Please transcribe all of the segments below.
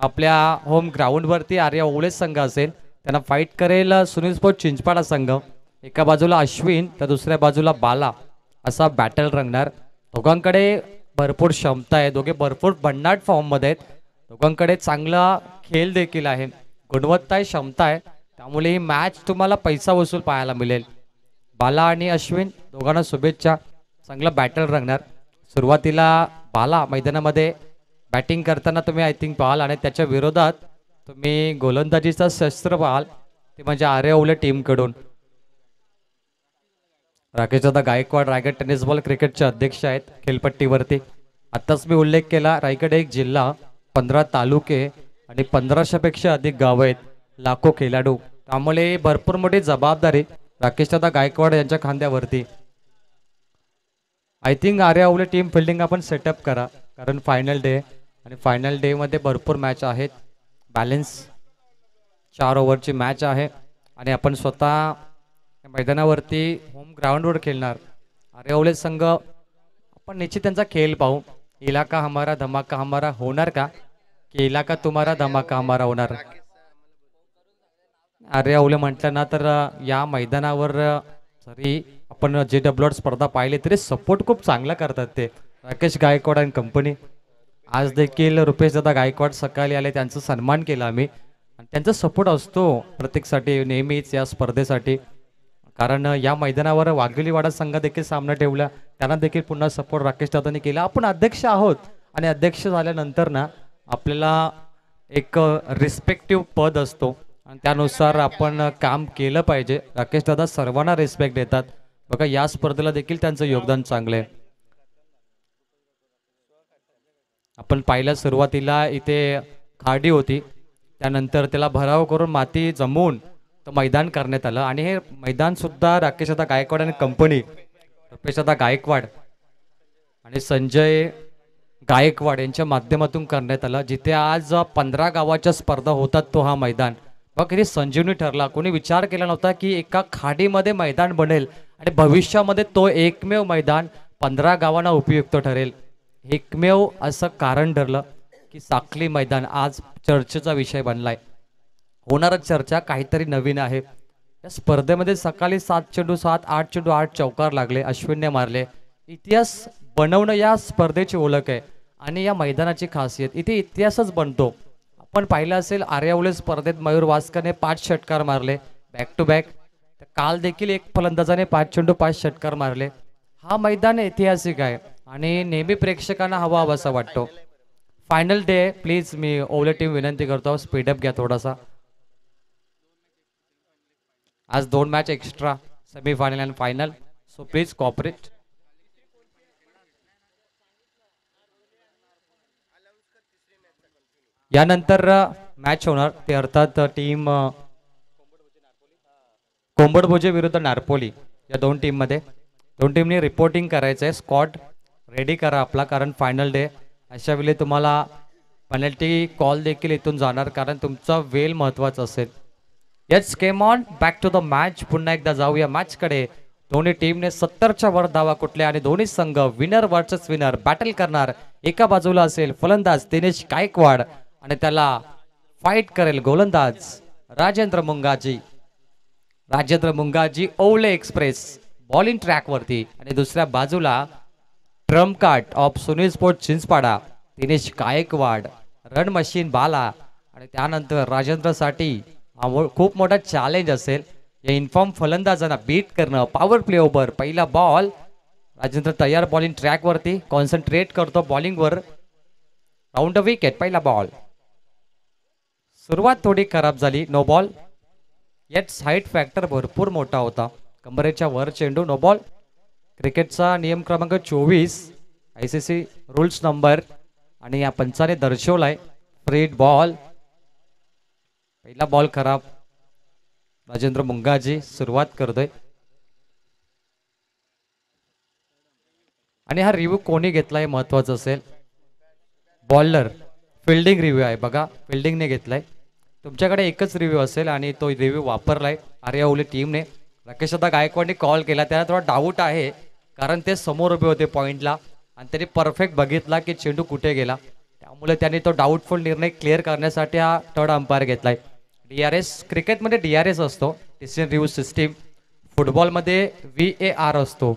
आपल्या होम ग्राउंडवरती आर्या ओवळे संघ असेल, त्यांना फाईट करेल सुनील स्पोर्ट चिंचपाडा संघ. एका बाजूला अश्विन तर दुसऱ्या बाजूला बाला असा बॅटल रंगणार. दोघांकडे भरपूर क्षमता आहे, दोघे भरपूर भन्नाट फॉर्ममध्ये आहेत. दोघांकडे चांगला खेळ देखील आहे, गुणवत्ता आहे, क्षमता आहे. त्यामुळे ही मॅच तुम्हाला पैसा वसूल पाहायला मिळेल. बाला आणि अश्विन दोघांना शुभेच्छा. चांगला बॅटल रंगणार. सुरुवातीला बाला मैदानामध्ये बॅटिंग करताना तुम्ही आय थिंक पाहाल आणि त्याच्या विरोधात तुम्ही गोलंदाजीचा शस्त्र पाहाल, ते म्हणजे आर्या ओवळे टीमकडून. राकेशदादा गायकवाड रायगड टेनिस बॉल क्रिकेटचे अध्यक्ष आहेत खेळपट्टीवरती. आत्ताच मी उल्लेख केला, रायगड एक जिल्हा, 15 तालुके आणि 1500पेक्षा अधिक गावं आहेत, लाखो खेळाडू. त्यामुळे भरपूर मोठी जबाबदारी राकेशदादा गायकवाड यांच्या खांद्यावरती. I think Arya Owale team fielding आपण सेटअप करा, कारण फायनल डे आणि फायनल डे मध्ये भरपूर मॅच आहेत. बॅलन्स 4 ओव्हरची मॅच आहे आणि आपण स्वतः मैदानावरती होम ग्राउंडवर खेळणार. आर्या ओवळे संघ आपण निश्चित त्यांचा खेळ पाहू. इलाका हमारा धमाका हमारा होणार का, की इलाका तुम्हारा धमाका हमारा होणार. आर्या ओवळे म्हटलं ना तर या मैदानावर जरी आपण JW स्पर्धा पाहिली तरी सपोर्ट खूप चांगला करतात ते राकेश गायकवाड आणि कंपनी. आज देखील रुपेश दादा गायकवाड सकाळी आले, त्यांचा सन्मान केला आम्ही आणि त्यांचा सपोर्ट असतो प्रत्येकसाठी नेहमीच या स्पर्धेसाठी. कारण या मैदानावर वाघिलीवाडा संघ देखील सामना ठेवला, त्यांना देखील पुन्हा सपोर्ट राकेश दादांनी केला. आपण अध्यक्ष आहोत आणि अध्यक्ष झाल्यानंतर ना आपल्याला एक रिस्पेक्टिव्ह पद असतो आणि त्यानुसार आपण काम केलं पाहिजे. राकेश दादा सर्वांना रिस्पेक्ट देतात. बघा या स्पर्धेला देखील त्यांचं योगदान चांगलं आहे. आपण पाहिलं सुरुवातीला इथे खाडी होती, त्यानंतर त्याला भराव करून माती जमवून तर मैदान करण्यात आलं आणि हे मैदान सुद्धा राकेशदादा गायकवाड आणि कंपनी, रुपेशदादा गायकवाड आणि संजय गायकवाड यांच्या माध्यमातून करण्यात आलं. जिथे आज 15 गावाच्या स्पर्धा होतात तो हा मैदान बघ किती संजीवनी ठरला. कोणी विचार केला नव्हता की एका खाडीमध्ये मैदान बनेल आणि भविष्यामध्ये तो एकमेव मैदान 15 गावांना उपयुक्त ठरेल. एकमेव असं कारण ठरलं की साखली मैदान आज चर्चेचा विषय बनलाय. होणारच चर्चा, काहीतरी नवीन आहे. या स्पर्धेमध्ये सकाळी 7 चेंडू 7, 8 चेंडू 8 चौकार लागले, अश्विनने मारले. इतिहास बनवणं या स्पर्धेची ओळख आहे आणि या मैदानाची खासियत, इथे इतिहासच बनतो. आपण पाहिलं असेल आर्या ओवळे स्पर्धेत मयूर वास्करने 5 षटकार मारले बॅक टू बॅक. काल देखील एक फलंदाजाने 5 चेंडू 5 षटकार मारले. हा मैदान ऐतिहासिक आहे आणि नेहमी प्रेक्षकांना हवा हवासा वाटतो. फायनल डे प्लीज, मी ओवळे टीम विनंती करतो स्पीडअप घ्या थोडासा. आज 2 मॅच एक्स्ट्रा, सेमीफायनल आणि फायनल, सो प्लीज कॉपरेट. यानंतर मॅच होणार ते अर्थात टीम कोंबडभोजे विरुद्ध नारपोली. या 2 टीममध्ये 2 टीमनी रिपोर्टिंग करायचं आहे. स्क्वॉड रेडी करा आपला, कारण फायनल डे. अशा वेळी तुम्हाला पेनल्टी कॉल देखील इथून जाणार, कारण तुमचा वेळ महत्वाचा असेल. Yes came on back to the match. पुन्हा एकदा जाऊया मॅचकडे. दोन्ही टीमने 70च्या वर धावा कुठल्या आणि दोन्ही संघ विनर वर्सेस विनर बॅटल करणार. एका बाजूला असेल फलंदाज दिनेश गायकवाड आणि त्याला फाईट करेल गोलंदाज Rajendra Mungaji. Rajendra Mungaji Owale express bowling track वरती आणि दुसऱ्या बाजूला trump card of Sunil sport Chinchpada Dinesh Gaikwad, run machine Bala. आणि त्यानंतर राजेंद्रसाठी खूप मोठा चॅलेंज असेल या इन्फॉर्म फलंदाजांना बीट करणं. पॉवर प्ले ओव्हर, पहिला बॉल. राजेंद्र तयार बॉलिंग ट्रॅक वरती, कॉन्सन्ट्रेट करतो बॉलिंग वर. राऊंड द विकेट, पहिला बॉल. सुरुवात थोडी खराब झाली, no ball. Yet height factor भरपूर मोठा होता, कंबरेच्या वर चेंडू, नो बॉल. क्रिकेटचा नियम क्रमांक 24 ICC रूल्स नंबर आणि या पंचाने दर्शवलाय फ्री बॉल. पहिला बॉल खराब. राजेंद्र मुंगाजी सुरुवात करतोय आणि हा रिव्ह्यू कोणी घेतलाय महत्वाचं असेल. बॉलर फिल्डिंग रिव्ह्यू आहे बघा, फिल्डिंगने घेतलाय. तुमच्याकडे एकच रिव्ह्यू असेल आणि तो रिव्ह्यू वापरलाय आर्या ओवळे टीमने. राकेशदादा गायकवाडने कॉल केला, त्याला थोडा डाऊट आहे कारण ते समोर उभे होते पॉइंटला आणि त्यांनी परफेक्ट बघितला की चेंडू कुठे गेला. त्यामुळे त्यांनी तो डाऊटफुल निर्णय क्लिअर करण्यासाठी हा थर्ड अंपायर घेतलाय. DRS क्रिकेटमध्ये DRS असतो, डिसिजन रिव्ह्यू सिस्टीम. फुटबॉलमध्ये VAR असतो,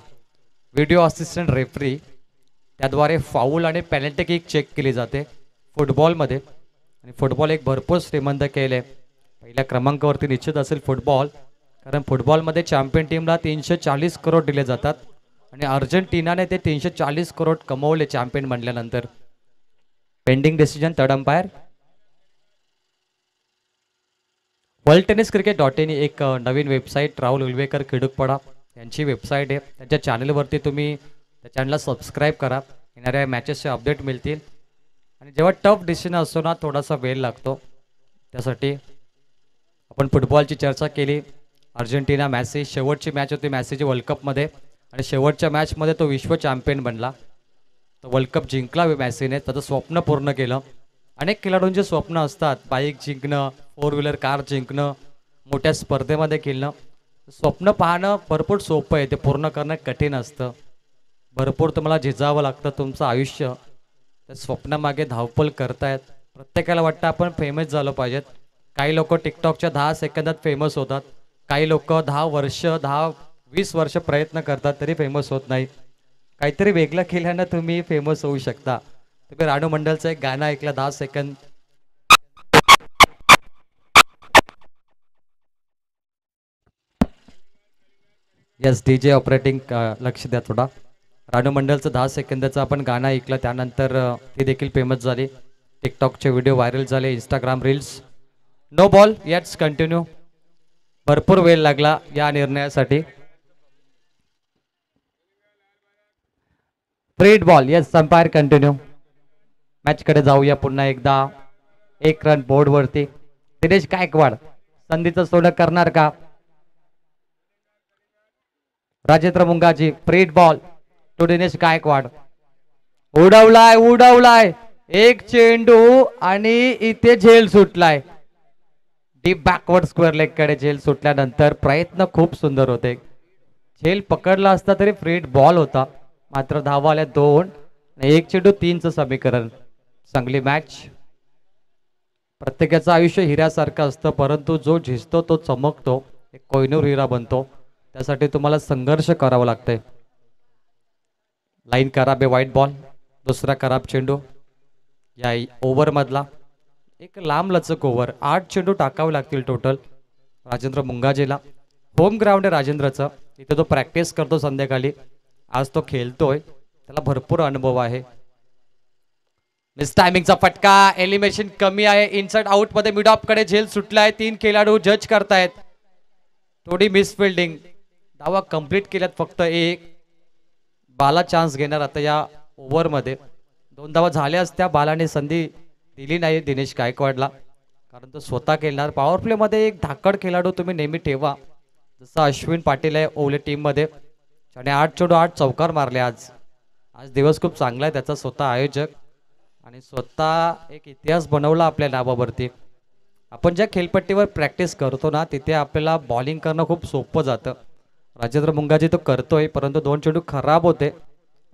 व्हिडिओ असिस्टंट रेफरी. त्याद्वारे फाऊल आणि पेनल्टी किक चेक केली जाते फुटबॉलमध्ये. आणि फुटबॉल एक भरपूर श्रीमंत खेळ आहे. पहिल्या क्रमांकावरती निश्चित असेल फुटबॉल, कारण फुटबॉलमध्ये चॅम्पियन टीमला 340 करोड दिले जातात आणि अर्जेंटिनाने ते 340 करोड कमवले चॅम्पियन बनल्यानंतर. Pending decision third umpire. World tennis cricket एक नवीन वेबसाईट राहुल उल्वेकर खिडूकपडा यांची वेबसाईट आहे. त्यांच्या चॅनलवरती तुम्ही त्या चॅनलला सबस्क्राईब करा, येणाऱ्या मॅचेसचे अपडेट मिळतील. आणि जेव्हा टफ डिसिजन असतो ना, थोडासा वेळ लागतो. त्यासाठी आपण फुटबॉलची चर्चा केली. अर्जेंटिना मॅसी शेवटची मॅच होती मॅसीची वर्ल्ड कपमध्ये आणि शेवटच्या मॅचमध्ये तो विश्व चॅम्पियन बनला. तो वर्ल्ड कप जिंकला मॅसीने, त्याचं स्वप्न पूर्ण केलं. अनेक खेळाडूंचे स्वप्न असतात, बाईक जिंकणं, 4 व्हीलर कार जिंकणं, मोठ्या स्पर्धेमध्ये खेळणं. स्वप्न पाहणं भरपूर सोपं आहे, ते पूर्ण करणं कठीण असतं. भरपूर तुम्हाला झिजावं लागतं तुमचं आयुष्य त्या स्वप्नामागे धावपळ करतायत. प्रत्येकाला वाटतं आपण फेमस झालो पाहिजेत. काही लोक टिकटॉकच्या 10 सेकंदात फेमस होतात, काही लोक 10 वर्ष 10-20 वर्ष प्रयत्न करतात तरी फेमस होत नाही. काहीतरी वेगळं केल्यानं तुम्ही फेमस होऊ शकता. तुम्ही रानू मंडलचं एक गाणं ऐकलं 10 सेकंद. येस DJ ऑपरेटिंग लक्ष द्या थोडा. रानू मंडलचं 10 सेकंदाचं आपण गाणं ऐकलं, त्यानंतर ती देखील फेमस झाली. टिकटॉकचे व्हिडिओ व्हायरल झाले, इंस्टाग्राम रील्स. नो बॉल येट्स कंटिन्यू. भरपूर वेळ लागला या निर्णयासाठी. Free hit ball yes umpire continue. मॅचकडे जाऊया पुन्हा एकदा. 1 रन बोर्डवरती. दिनेश गायकवाड संधीचं सोडं करणार का? Rajendra Mungaji free hit ball to Dinesh Gaikwad. उडवलाय एक चेंडू आणि इथे झेल सुटलाय. डीप बॅकवर्ड स्क्वेअर लेग कडे झेल सुटल्यानंतर प्रयत्न खूप सुंदर होते. झेल पकडला असता तरी फ्रीड बॉल होता, मात्र धावा आल्या 2. 1 चेंडू 3चं समीकरण. चांगली मॅच. प्रत्येकाचं आयुष्य हिऱ्यासारखं असतं, परंतु जो झिजतो तो चमकतो, एक कोहिनूर हिरा बनतो. त्यासाठी तुम्हाला संघर्ष करावा लागतंय. लाईन खराब आहे, व्हाईट बॉल. दुसरा खराब चेंडू या ओव्हर मधला. एक लांब लचक ओव्हर. 8 चेंडू टाकावे लागतील टोटल राजेंद्र मुंगाजीला. होम ग्राउंड आहे राजेंद्रचं, इथे तो प्रॅक्टिस करतो संध्याकाळी. आज तो खेळतोय, त्याला भरपूर अनुभव आहे. मिस टायमिंगचा फटका. एलिमिनेशन कमी आहे. इनसाइड आउट मध्ये मिड ऑफ कडे झेल सुटलाय. 3 खेळाडू जज करतायत. थोडी मिस फिल्डिंग. धावा कंप्लीट केल्यात फक्त 1. बाला चान्स घेणार आता या ओव्हर मध्ये. 2 धावा झाल्या असत्या, बालाने संधी दिली नाही दिनेश गायकवाडला, कारण तो स्वतः खेळणार. पॉवर प्ले मध्ये एक धाकड खेळाडू तुम्ही नेहमी ठेवा, जसं अश्विन पाटील आहे ओवले टीम मध्ये. आणि 8 चेंडू 8 चौकार मारले. आज दिवस खूप चांगला आहे त्याचा. स्वतः आयोजक आणि स्वतः एक इतिहास बनवला आपल्या नावावरती. आपण ज्या खेळपट्टीवर प्रॅक्टिस करतो ना, तिथे आपल्याला बॉलिंग करणं खूप सोपं जातं. राजेंद्र मुंगाजी तो करतोय, परंतु 2 चेंडू खराब होते.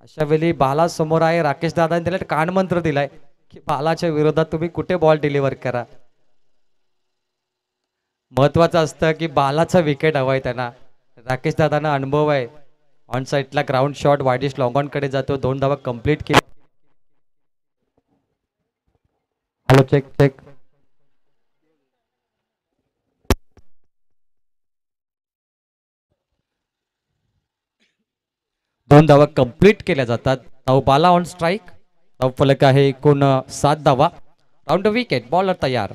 अशा वेळी बाला समोर आहे. राकेश दादाने त्याला कानमंत्र दिलाय की बालाच्या विरोधात तुम्ही कुठे बॉल डिलिव्हर करा. महत्वाचं असतं की बालाचा विकेट हवाय त्यांना. राकेश दादांना अनुभव आहे. ऑन साईडला ground shot widish long on कडे जातो. 2 धावा कंप्लीट केली. Hello check check. दोन धावा कंप्लीट केल्या जातात. Bala on strike. फलक आहे एकूण 7 धावा. Round wicket. बॉलर तयार.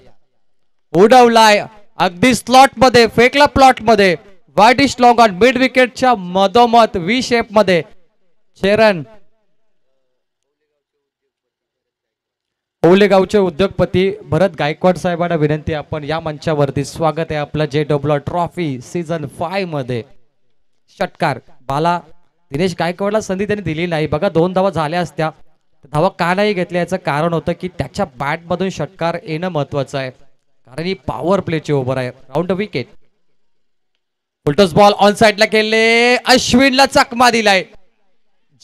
उडवलाय अगदी स्लॉट मध्ये, फेकला प्लॉट मध्ये. वाईडिश लॉंग ऑन मिड विकेटच्या मधोमध व्ही शेप मध्ये. चेरन ओलेगावचे उद्योगपती भरत गायकवाड साहेबांना विनंती, आपण या मंचावरती. स्वागत आहे आपलं JW ट्रॉफी सीझन 5 मध्ये. षटकार. बाला दिनेश गायकवाडला संधी त्यांनी दिली नाही. बघा 2 धावा झाल्या असत्या. धावा का नाही घेतल्या याचं कारण होतं की त्याच्या बॅट मधून षटकार येणं महत्वाचं आहे, कारण ही पॉवर प्लेची ओव्हर आहे. Round wicket. उलटोस बॉल ऑन साइडला खेळले. अश्विनला चकमा दिलाय.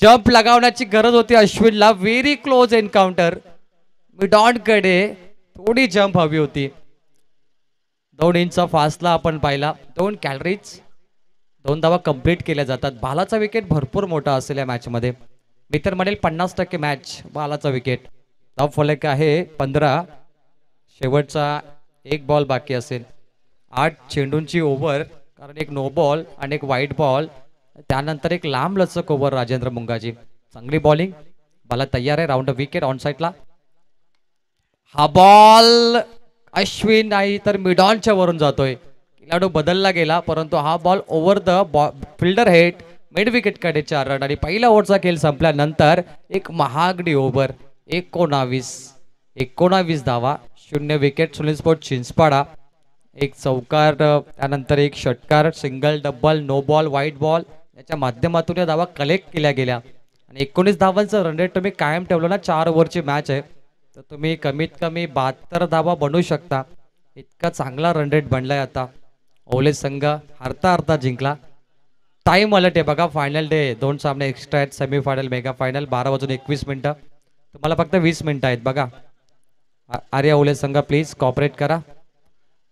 जंप लगावण्याची गरज होती अश्विनला. Very close encounter. मिडॉनकडे थोडी जंप हवी होती. 2 इंचचा फासला आपण पाहिला. 2 कॅलरीज 2 धावा कंप्लीट केल्या जातात. बालाचा विकेट भरपूर मोठा असेल या मॅचमध्ये. मी तर म्हणेल 50% मॅच बालाचा विकेट. धाव फलक आहे 15. शेवटचा एक बॉल बाकी असेल. 8 चेंडूंची ओव्हर, कारण एक नो बॉल आणि एक वाईट बॉल, त्यानंतर एक लांब लचक ओव्हर राजेंद्र मुंगाची. चांगली बॉलिंग. बाला तयार आहे. राऊंड विकेट ऑन साईडला. हा बॉल अश्विन नाही तर मिडॉनच्या वरून जातोय. खेळाडू बदलला गेला, परंतु हा ball over the fielder head mid wicket कडे 4 रन. आणि पहिला ओव्हरचा खेळ संपल्यानंतर एक महागडी ओव्हर. 19 धावा, 0 विकेट. सुनील स्पोर्ट चिंचपाडा. एक चौकार, त्यानंतर एक षटकार, single, double, no ball, white ball याच्या माध्यमातून या धावा कलेक्ट केल्या गेल्या. आणि 19 धावांचं रन रेट तुम्ही कायम ठेवलं ना, 4 ओव्हरची मॅच आहे, तर तुम्ही कमीत कमी 72 धावा बनवू शकता. इतका चांगला रन रेट बनलाय आता. ओले संघ हारता जिंकला. टाइम अलर्ट आहे बघा. फायनल डे, 2 सामने एक्स्ट्रा आहेत. Semifinal, mega final. 12:21. तुम्हाला फक्त 20 मिनिटं आहेत बघा. आर्या ओले संघ प्लीज कॉपरेट करा.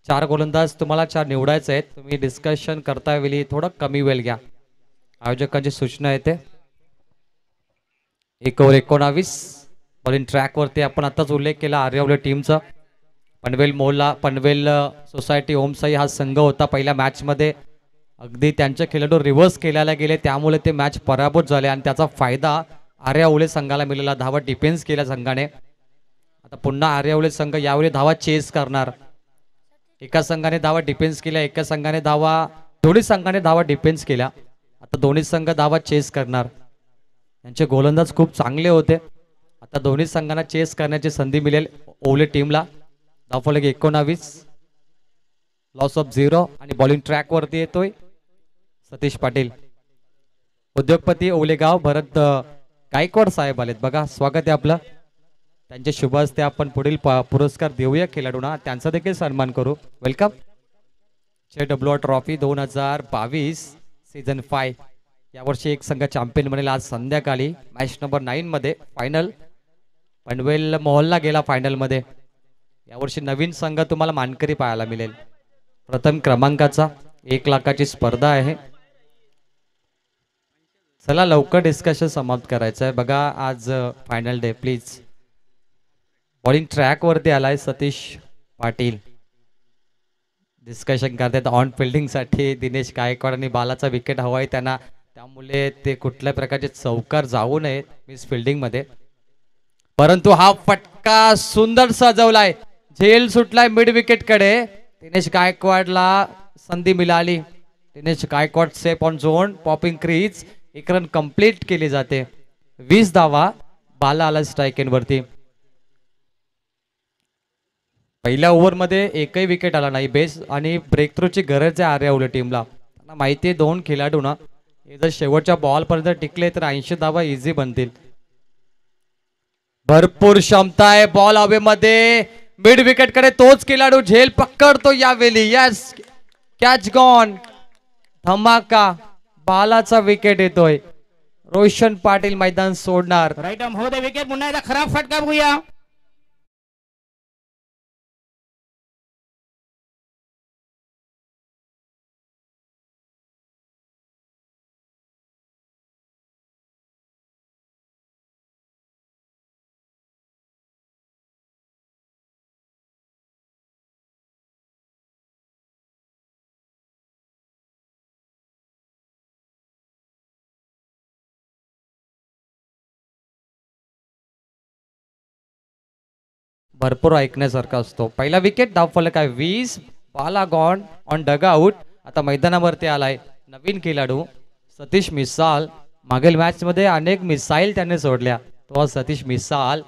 4 गोलंदाज तुम्हाला 4 निवडायचे आहेत. तुम्ही डिस्कशन करता वेळी थोडं कमी वेळ घ्या. आयोजकांची सूचना येते. 1 ओव्हर 19. बॉलिंग ट्रॅकवरती आपण आताच उल्लेख केला आर्या ओले टीमचा. पनवेल सोसायटी ओमसाई हा संघ होता पहिल्या मॅचमध्ये. अगदी त्यांचे खेळाडू रिव्हर्स केल्याला गेले, त्यामुळे ते मॅच पराभूत झाले आणि त्याचा फायदा आर्या ओले संघाला मिळाला. धावा डिफेन्स केल्या संघाने. आता पुन्हा आर्या ओले संघ यावेळी धावा चेस करणार. एका संघाने धावा डिफेन्स केल्या, एका संघाने दोन्ही संघाने धावा डिफेन्स केल्या. आता दोन्ही संघ धावा चेस करणार. त्यांचे गोलंदाज खूप चांगले होते. आता दोन्ही संघांना चेस करण्याची संधी मिळेल ओले टीमला. धावफलक 19. Loss of 0. आणि बॉलिंग ट्रॅक वरती येतोय सतीश पाटील. उद्योगपती ओलेगाव भरत गायकवाड साहेब आलेत बघा. स्वागत आहे आपलं. त्यांच्या शुभ हस्ते आपण पुढील पुरस्कार देऊया खेळाडूंना, त्यांचा देखील सन्मान करू. वेलकम. JW trophy 2022 season 5. यावर्षी एक संघ चॅम्पियन बनेल. आज संध्याकाळी मॅच नंबर 9 मध्ये फायनल. पनवेल मोहल्ला गेला फायनलमध्ये. यावर्षी नवीन संघ तुम्हाला मानकरी पाहायला मिळेल. प्रथम क्रमांकाचा 1 लाखाची स्पर्धा आहे. चला लवकर डिस्कशन समाप्त करायचं आहे बघा. आज final day. Please. Bowling track वरती आलाय सतीश पाटील. डिस्कशन करतात ऑन फिल्डिंग साठी दिनेश गायकवाड आणि बालाचा विकेट हवाय त्यांना, त्यामुळे ते कुठल्या प्रकारचे चौकार जाऊ नये मिस फिल्डिंग मध्ये. परंतु हा फटका सुंदर सजवलाय. झेल सुटलाय मिड विकेट कडे. दिनेश गायकवाडला संधी मिळाली. Dinesh Gaikwad safe on zone. Popping crease. 1 run complete केली जाते. 20 धावा. बाला आला स्ट्राईक एंड वरती. पहिल्या ओव्हरमध्ये एकही विकेट आला नाही. बेस आणि ब्रेक थ्रूची गरज आहे आर्या ओले टीमला. त्यांना माहिती आहे 2 खेळाडू ना जर शेवटच्या बॉल पर्यंत टिकले तर 80 धावा इझी बनतील. भरपूर क्षमता आहे बॉल हवेमध्ये. मिड विकेट कडे तोच खेळाडू झेल पकडतो यावेळी. Yes, catch gone. धमाका. बालाचा विकेट येतोय. रोशन पाटील मैदान सोडणार. राईट आर्म हो दे विकेट. पुन्हा एकदा खराब फटका बघूया. भरपूर ऐकण्यासारखा असतो. पहिला विकेट. धाव फलक आहे 20. बाला गॉन ऑन डग आउट. आता मैदानावरती आलाय नवीन खेळाडू सतीश मिसाल. मागील मॅच मध्ये अनेक मिसाईल त्याने सोडल्या. तो सतीश मिसाल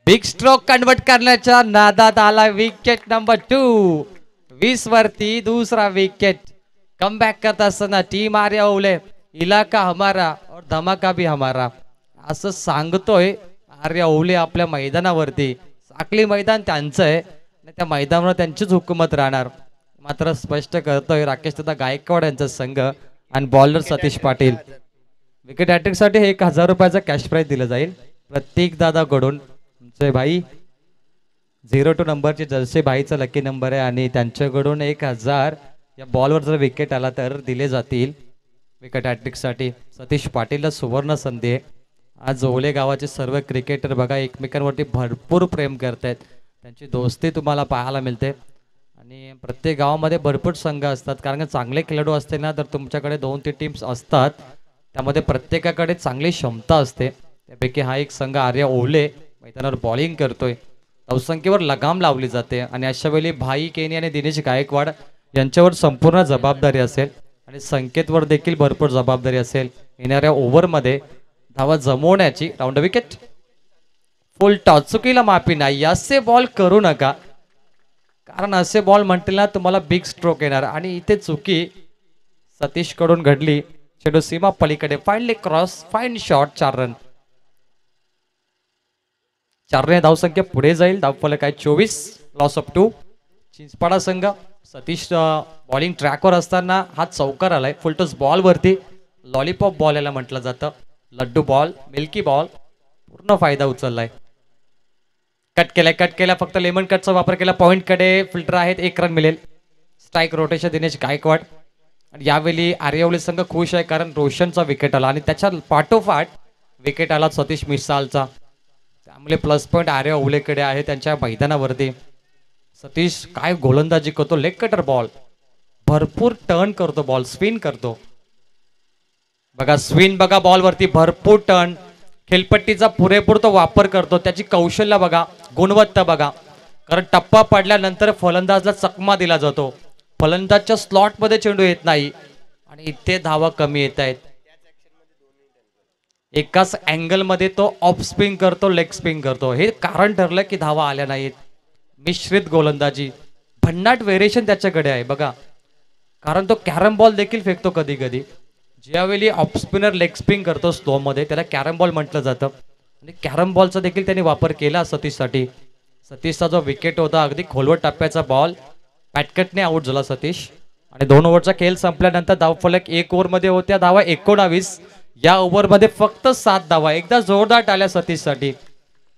बिग स्ट्रोक कन्वर्ट करण्याच्या नादात आला. Wicket number 2. 20 वरती दुसरा विकेट. कम बॅक करत असताना टीम आर्या ओले इलाका हमारा और धमाका भी हमारा असं सांगतोय आर्या ओले आपल्या मैदानावरती. साखळी मैदान त्यांचं आहे आणि त्या मैदानावर त्यांचीच हुकूमत राहणार. मात्र स्पष्ट करतोय राकेश दादा गायकवाड यांचा संघ आणि bowler Satish Patil. Wicket hat trick साठी 1000 रुपयाचा कॅश प्राइज दिलं जाईल प्रत्येक दादाकडून. जय भाई 02 नंबरची जर्सी भाईचा लकी नंबर आहे आणि त्यांच्याकडून 1000 या बॉलवर जर विकेट आला तर दिले जातील विकेट हॅट्रिकसाठी. सतीश पाटीलला सुवर्ण संधी आहे. आज ओले गावाचे सर्व क्रिकेटर बघा एकमेकांवरती भरपूर प्रेम करत आहेत. त्यांची दोस्ती तुम्हाला पाहायला मिळते आणि प्रत्येक गावामध्ये भरपूर संघ असतात कारण का चांगले खेळाडू असते ना तर तुमच्याकडे 2-3 टीम्स असतात. त्यामध्ये प्रत्येकाकडे चांगली क्षमता असते. त्यापैकी हा एक संघ आर्या ओले मैदानावर बॉलिंग करतोय. धावसंख्येवर लगाम लावली जाते आणि अशा वेळी भाई केनी आणि दिनेश गायकवाड यांच्यावर संपूर्ण जबाबदारी असेल आणि संकेतवर देखील भरपूर जबाबदारी असेल. येणाऱ्या ओव्हरमध्ये धावा जमवण्याची. Round wicket full toss. चुकीला माफी नाही. असे बॉल करू नका कारण असे बॉल म्हटले ना तुम्हाला बिग स्ट्रोक येणार आणि इथे चुकी सतीश कडून घडली. चेंडू सीमा पलीकडे finally cross fine shot. 4 run. 4 ने धावसंख्या पुढे जाईल. धावफलक आहे 24. Loss of 2. चिंचपाडा संघ. सतीश बॉलिंग ट्रॅकवर असताना हा चौकार आलाय. फुलटॉस बॉल वरती लॉलीपॉप बॉल याला म्हटलं जातं. लड्डू बॉल मिल्की बॉल पूर्ण फायदा उचललाय. कट केला फक्त लेमन कटचा वापर केला. पॉइंट कडे फिल्टर आहेत. 1 रन मिळेल. स्ट्राईक रोटेशन दिनेश गायकवाड आणि यावेळी आर्यवली संघ खुश आहे कारण रोशनचा विकेट आला आणि त्याच्या पाठोपाठ विकेट आला सतीश मिसालचा. त्यामुळे प्लस पॉइंट आर्य ओवलेकडे आहे त्यांच्या मैदानावरती. सतीश काय गोलंदाजी करतो. लेग कटर बॉल भरपूर टर्न करतो. बॉल स्पिन करतो बघा. स्विन बघा बॉलवरती भरपूर टर्न. खेळपट्टीचा पुरेपूर तो वापर करतो. त्याची कौशल्य बघा. गुणवत्ता बघा. कारण टप्पा पडल्यानंतर फलंदाजला चकमा दिला जातो. फलंदाजच्या स्लॉट मध्ये चेंडू येत नाही आणि इथे धावा कमी येत आहेत. एकाच अँगल मध्ये तो ऑफ स्पिन करतो लेग स्पिन करतो. हे कारण ठरलं की धावा आल्या नाहीत. मिश्रित गोलंदाजी भन्नाट व्हेरिएशन त्याच्याकडे आहे बघा. कारण तो कॅरम बॉल देखील फेकतो कधी कधी. ज्यावेळी ऑफ स्पिनर लेग स्पिन करतो स्लो मध्ये त्याला कॅरम बॉल म्हटलं जातं आणि कॅरम बॉलचा देखील त्यांनी वापर केला सतीशसाठी. सतीशचा जो विकेट होता अगदी खोलवर टप्प्याचा बॉल. पॅटकटने आउट झाला सतीश आणि 2 ओव्हरचा खेळ संपल्यानंतर धावफलक 1 ओव्हरमध्ये होत्या धावा 19. या ओव्हरमध्ये फक्त 7 धावा. एकदा जोरदार टाळ्या सतीशसाठी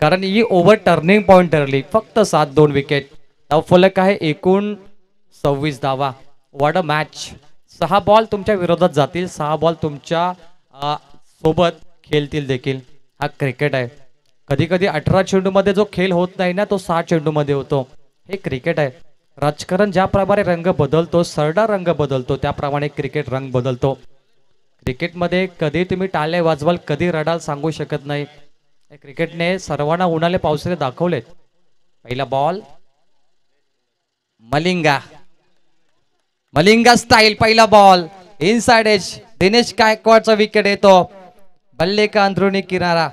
कारण ही ओव्हर टर्निंग पॉइंट ठरली. फक्त 7 2 विकेट. धावफलक आहे एकूण 26 धावा. What a match. 6 बॉल तुमच्या विरोधात जातील. 6 बॉल तुमच्या सोबत खेळतील देखील. हा क्रिकेट आहे. कधी कधी 18 चेंडूमध्ये जो खेळ होत नाही ना तो 6 चेंडूमध्ये होतो. हे क्रिकेट आहे. राजकारण ज्याप्रमाणे रंग बदलतो सरडा रंग बदलतो त्याप्रमाणे क्रिकेट रंग बदलतो. क्रिकेटमध्ये कधी तुम्ही टाळे वाजवाल कधी रडाल सांगू शकत नाही. क्रिकेटने सर्वांना उन्हाळे पावसाळे दाखवलेत. पहिला बॉल मलिंगा स्टाईल. पहिला बॉल इनसाइड एज. दिनेश गायकवाडचा विकेट येतो. बल्ले का अंदरुनी किनारा.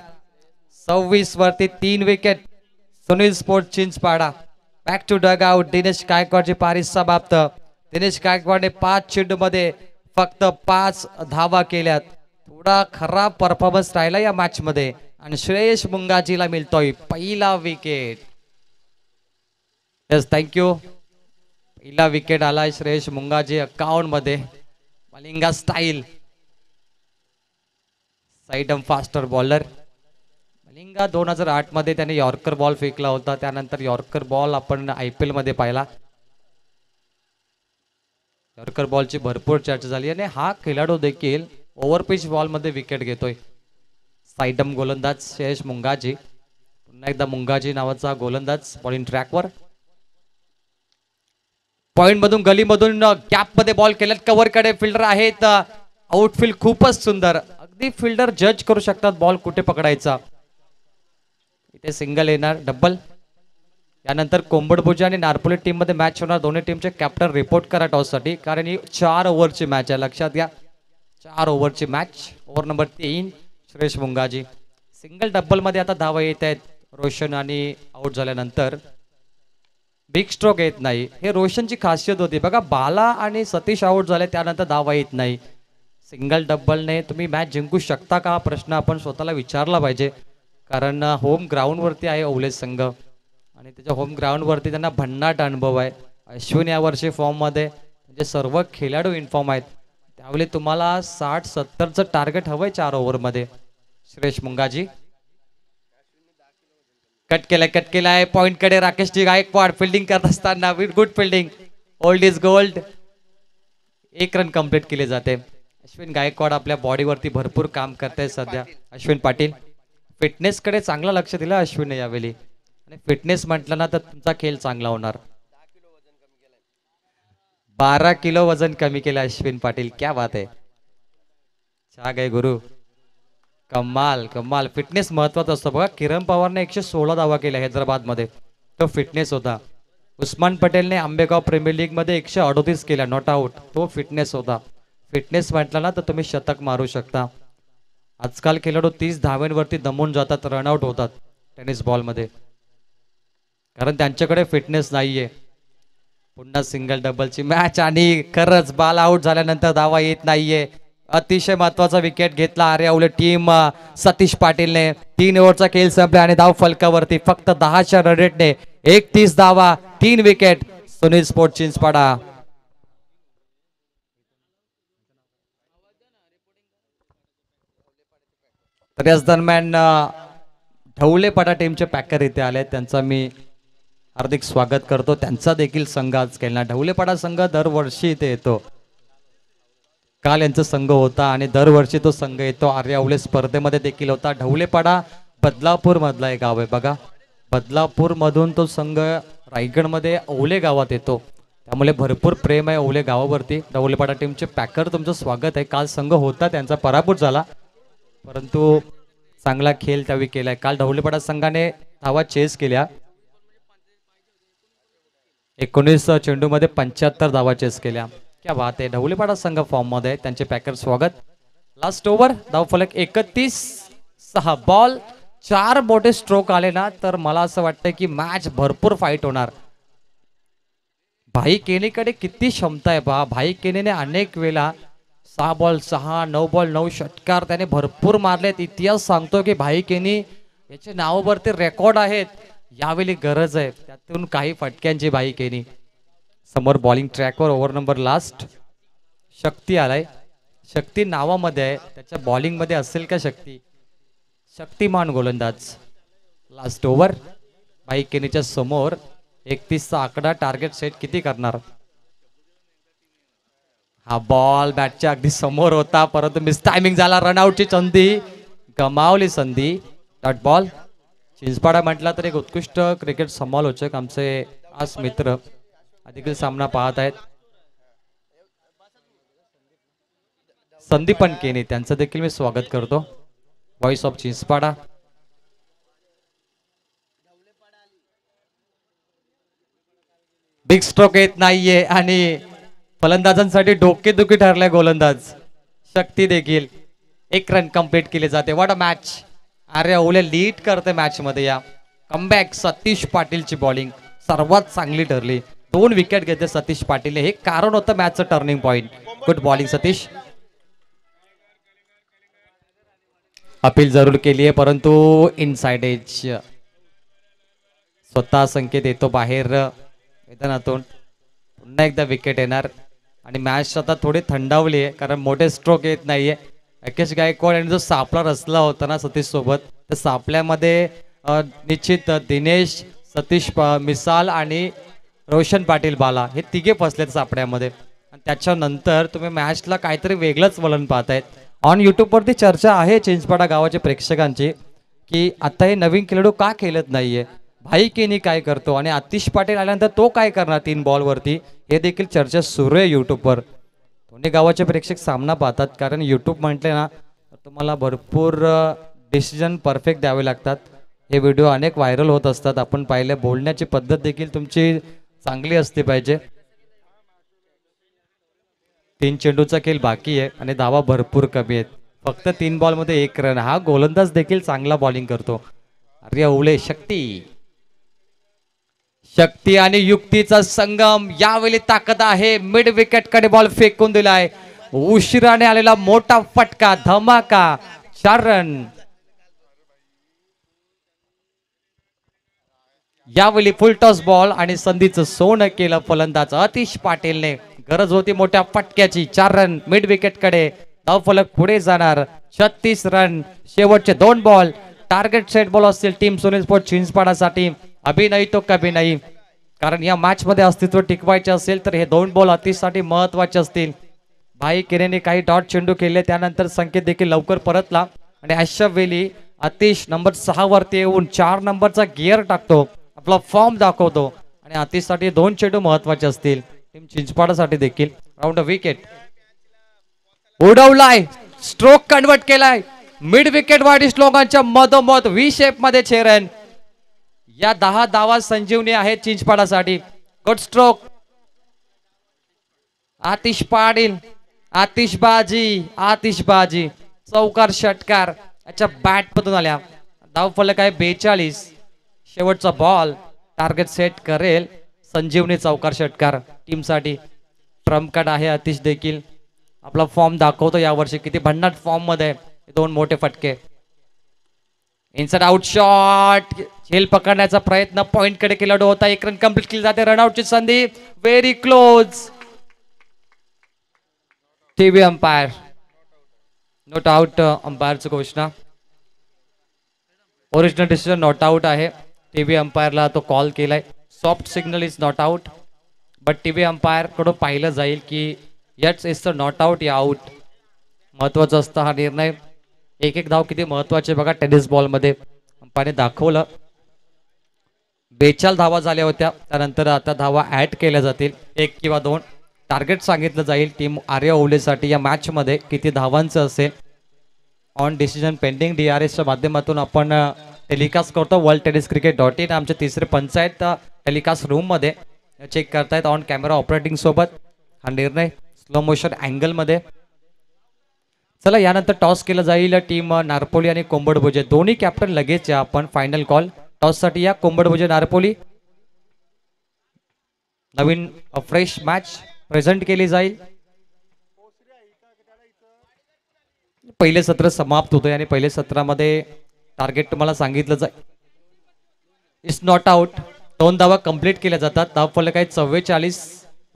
26 वरती 3 wicket. Sunil sport Chinchpada. Back to dugout. Dinesh गायकवाडची पारी समाप्त. दिनेश गायकवाडने 5 चेंडूमध्ये फक्त 5 धावा केल्यात. थोडा खराब परफॉर्मन्स राहिला या मॅच मध्ये आणि श्रेयस मुंगाजीला मिळतोय पहिला विकेट. Yes thank you. पहिला विकेट आलाय श्रेयस मुंगाजी 51 मध्ये. Malinga style. Sidearm faster bowler. Malinga 2008 मध्ये त्याने यॉर्कर बॉल फेकला होता. त्यानंतर यॉर्कर बॉल आपण IPL मध्ये पाहिला. यॉर्कर बॉलची भरपूर चर्चा झाली आणि हा खेळाडू देखील ओव्हरपिच बॉल मध्ये विकेट घेतोय. साईडम गोलंदाज श्रेयस मुंगाजी. पुन्हा एकदा मुंगाजी नावाचा गोलंदाज बॉलिंग ट्रॅकवर. पॉइंट मधून गलीमधून गॅप मध्ये बॉल केल्यात. कव्हर कडे फिल्डर आहेत. आउटफील्ड खूपच सुंदर. अगदी फिल्डर जज करू शकतात बॉल कुठे पकडायचा. इथे सिंगल येणार. डबल. यानंतर कोंबडभुजा आणि नारपोली टीम मध्ये मॅच होणार. दोन्ही टीमचे कॅप्टन रिपोर्ट करा टॉस साठी कारण ही 4 ओव्हरची मॅच आहे. लक्षात घ्या 4 ओव्हरची match. Over number 3 Shreyas Mungaji. Single double मध्ये आता धावा येत आहेत. रोशन आणि आउट झाल्यानंतर बिग स्ट्रोक येत नाही. हे रोशनची खासियत होती बघा. बाला आणि सतीश आउट झाले त्यानंतर धावा येत नाही. सिंगल डबलने तुम्ही मॅच जिंकू शकता का हा प्रश्न आपण स्वतःला विचारला पाहिजे. कारण होम ग्राउंडवरती आहे ओवले संघ आणि त्याच्या होम ग्राउंडवरती त्यांना भन्नाट अनुभव आहे. अश्विन यावर्षी फॉर्ममध्ये म्हणजे सर्व खेळाडू इनफॉर्म आहेत. त्यावेळी तुम्हाला 60-70चं टार्गेट हवंय 4 ओव्हरमध्ये. श्रेयस मुंगाजी कट केलाय पॉइंट कडे राकेशजी गायकवाड फिल्डिंग करत असताना with good fielding. Old is gold. 1 run complete केले जाते. अश्विन गायकवाड आपल्या बॉडीवरती भरपूर काम करताय सध्या. अश्विन पाटील फिटनेस कडे चांगलं लक्ष दिलं अश्विन यावेळी, आणि फिटनेस म्हटलं ना तर तुमचा खेळ चांगला होणार. 12 किलो वजन कमी केलं अश्विन पाटील. क्या बात आहे. छा गए गुरु. कमाल कमाल. फिटनेस महत्वाचा असतो बघा. किरण पवारने 116 धावा केल्या हैदराबाद मध्ये, तो फिटनेस होता. उस्मान पटेलने आंबेगाव प्रीमियर लीग मध्ये 138 केल्या नॉट आउट, तो फिटनेस होता. फिटनेस म्हटलं ना तर तुम्ही शतक मारू शकता. आजकाल खेळाडू 30 धाव्यांवरती दमून जातात, रनआउट होतात टेनिस बॉल मध्ये, कारण त्यांच्याकडे फिटनेस नाहीये. पुन्हा सिंगल डबलची मॅच आणि खरंच बॉल आउट झाल्यानंतर धावा येत नाहीये. अतिशय महत्वाचा विकेट घेतला आर्यावले टीम सतीश पाटीलने. 3 ओव्हरचा खेळ संपला आणि धाव फलकावरती फक्त 10च्या रन रेटने 31 धावा 3 विकेट. सुनील स्पोर्ट चिंचपाडा. तर याच दरम्यान ढवलेपाडा टीमचे पॅकर इथे आले, त्यांचा मी हार्दिक स्वागत करतो. त्यांचा देखील संघ आज खेळणार. ढवलेपाडा संघ दरवर्षी इथे येतो. काल यांचा संघ होता आणि दरवर्षी तो संघ येतो. आर्यावले स्पर्धेमध्ये देखील होता. ढवलेपाडा बदलापूर मधला एक गाव आहे बघा. बदलापूर मधून तो संघ रायगडमध्ये ओले गावात येतो, त्यामुळे भरपूर प्रेम आहे ओले गावावरती. ढवलेपाडा टीमचे पॅकर तुमचं स्वागत आहे. काल संघ होता, त्यांचा पराभूत झाला, परंतु चांगला खेळ त्यावेळी केलाय. काल ढवलेपाडा संघाने धावा चेस केल्या. 19 चेंडूमध्ये 75 धावा चेस केल्या. क्या बात आहे. ढवलेपाडा संघ फॉर्म मध्ये, त्यांचे पॅकर स्वागत. लास्ट ओव्हर धावफलक 31-6. बॉल 4 मोठे स्ट्रोक आले ना तर मला असं वाटतं की मॅच भरपूर फाईट होणार. भाई केनीकडे किती क्षमता आहे पहा. भाई केनीने अनेक वेळा 6 बॉल 6, 9 बॉल 9 षटकार त्याने भरपूर मारलेत. इतिहास सांगतो की भाई केनी याचे नावावरती रेकॉर्ड आहेत. यावेळी गरज आहे त्यातून काही फटक्यांची. भाई केनी समोर बॉलिंग ट्रॅकवर ओव्हर नंबर लास्ट. शक्ती आलाय. शक्ती नावामध्ये आहे, त्याच्या बॉलिंग मध्ये असेल का शक्ती. शक्तिमान गोलंदाज. लास्ट ओव्हर भाई केनीच्या समोर 31चा आकडा. टार्गेट सेट किती करणार. हा बॉल बॅटच्या अगदी समोर होता, परंतु मिस टायमिंग झाला. रनआउटची संधी गमावली. संधी डॉट बॉल. चिंचपाडा म्हटला तर एक उत्कृष्ट क्रिकेट समालोचक आमचे आज मित्र देखील सामना पाहत आहेत. संदीपन केनी, त्यांचं देखील मी स्वागत करतो. Voice of Chinchpada. Big stroke येत नाहीये आणि फलंदाजांसाठी डोकेदुखी ठरलाय गोलंदाज. शक्ती देखील 1 रन कंप्लीट केले जाते. What a match. अरे ओले लीड करते मॅच मध्ये. या कमबॅक सतीश पाटीलची बॉलिंग सर्वात चांगली ठरली. 2 विकेट घेतले सतीश पाटीलने. हे कारण होतं मॅचचं turning point. Good bowling Satish. Appeal जरूर केली आहे परंतु इनसाइड एज. स्वतः संकेत येतो बाहेर मैदानातून. पुन्हा एकदा विकेट येणार आणि मॅच आता थोडी थंडावली आहे कारण मोठे स्ट्रोक येत नाहीये. राकेश गायकवाड यांनी जो सापळा रचला होता ना सतीश सोबत, त्या सापळ्यामध्ये निश्चित दिनेश, सतीश मिसाल आणि रोशन पाटील बाला हे तिघे फसलेत सापड्यामध्ये. आणि त्याच्यानंतर तुम्ही मॅचला काहीतरी वेगळंच वळण पाहतायत. ऑन यूट्यूबवरती चर्चा आहे चिंचपाडा गावाच्या प्रेक्षकांची की आता हे नवीन खेळाडू का खेळत नाहीये. भाई केनी काय करतो आणि आतिश पाटील आल्यानंतर तो काय करणार 3 बॉलवरती, हे देखील चर्चा सुरू आहे यूट्यूबवर. दोन्ही गावाचे प्रेक्षक सामना पाहतात कारण यूट्यूब म्हटले ना तुम्हाला भरपूर डिसिजन परफेक्ट द्यावे लागतात. हे व्हिडिओ अनेक व्हायरल होत असतात. आपण पाहिले बोलण्याची पद्धत देखील तुमची चांगली असली पाहिजे. 3 चेंडूचा खेळ बाकी आहे आणि धावा भरपूर कमी आहेत. फक्त 3 बॉलमध्ये 1 रन. हा गोलंदाज देखील चांगला बॉलिंग करतो. अरे ओले. शक्ती आणि युक्तीचा संगम. यावेळी ताकद आहे. मिड विकेट कडे बॉल फेकून दिलाय. उशिराने आलेला मोठा फटका, धमाका. 4 रन. यावेळी फुल टॉस बॉल आणि संधीचं सोनं केलं फलंदाज आतिश पाटीलने. गरज होती मोठ्या फटक्याची. 4 रन मिड विकेट कडे. धावफलक पुढे जाणार. 36 रन. शेवटचे 2 बॉल. टार्गेट सेट बॉल असतील टीम सुनील स्पोर्ट चिंचपाडासाठी अभि नाही तो कभी नाही, कारण या मॅच मध्ये अस्तित्व टिकवायचे असेल तर हे 2 बॉल अतिशसाठी महत्वाचे असतील. भाई किरेने काही डॉट चेंडू केले, त्यानंतर संकेत देखील लवकर परतला आणि अशा वेळी आतिश नंबर 6 वरती येऊन 4 नंबरचा गिअर टाकतो, आपला फॉर्म दाखवतो आणि आतिशसाठी 2 चेंडू महत्वाचे असतील टीम चिंचपाडासाठी देखील. राऊंड विकेट उडवलाय, स्ट्रोक कन्वर्ट केलाय, मिड विकेट वाडी श्लोकांच्या मधोमध व्ही शेप मध्ये 6 रन. या 10 धावा संजीवनी आहे चिंचपाडासाठी. Good stroke. आतिश पाटील, आतिशबाजी चौकार षटकार याच्या बॅट मधून आल्या. धाव फलक आहे 42. शेवटचा बॉल टार्गेट सेट करेल संजीवनी चौकार षटकार टीम साठी. ट्रम्प कार्ड आहे आतिश देखील आपला फॉर्म दाखवतो यावर्षी, किती भन्नाट फॉर्म मध्ये. 2 मोठे फटके. इनसाइड आउट शॉट, झेल पकडण्याचा प्रयत्न, पॉइंट कडे खेळाडू होता. 1 रन कंप्लीट केली जाते. रनआउटची संधी very close. TV umpire not out. अंपायरची घोषणा. ओरिजिनल डिसिजन नॉट आउट आहे. टीव्ही अंपायरला तो कॉल केलाय. Soft signal is not out, but TV umpire कडून पाहिलं जाईल की it's is the not out या आउट. महत्वाचा असता हा निर्णय. एक धाव किती महत्वाचे बघा टेनिस बॉल मध्ये. अंपायरने दाखवलं. 42 धावा झाल्या होत्या, त्यानंतर आता धावा ऍड केल्या जातील 1 किंवा 2. टार्गेट सांगितलं जाईल टीम आर्य ओवलेसाठी या मॅच मध्ये किती धावांचं असेल. ऑन डिसिजन पेंडिंग DRS च्या माध्यमातून आपण टेलिकास्ट करतो. worldtenniscricket.in आमचे तिसरे पंच आहेत टेलिकास्ट रूम मध्ये चेक करतायत ऑन कॅमेरा ऑपरेटिंग सोबत हा निर्णय स्लो मोशन अँगल मध्ये. चला यानंतर टॉस केलं जाईल. टीम नारपोली आणि कोंबडभुजे दोन्ही कॅप्टन लगेच या. आपण फायनल कॉल टॉस साठी या. कोंबडभुजे नारपोली. नवीन फ्रेश मॅच प्रेझेंट केली जाईल. पहिले सत्र समाप्त होते आणि पहिले सत्रामध्ये टार्गेट तुम्हाला सांगितलं जाईल इट्स नॉट आउट. 2 धावा कंप्लीट केल्या जातात. धाव फलक आहे 44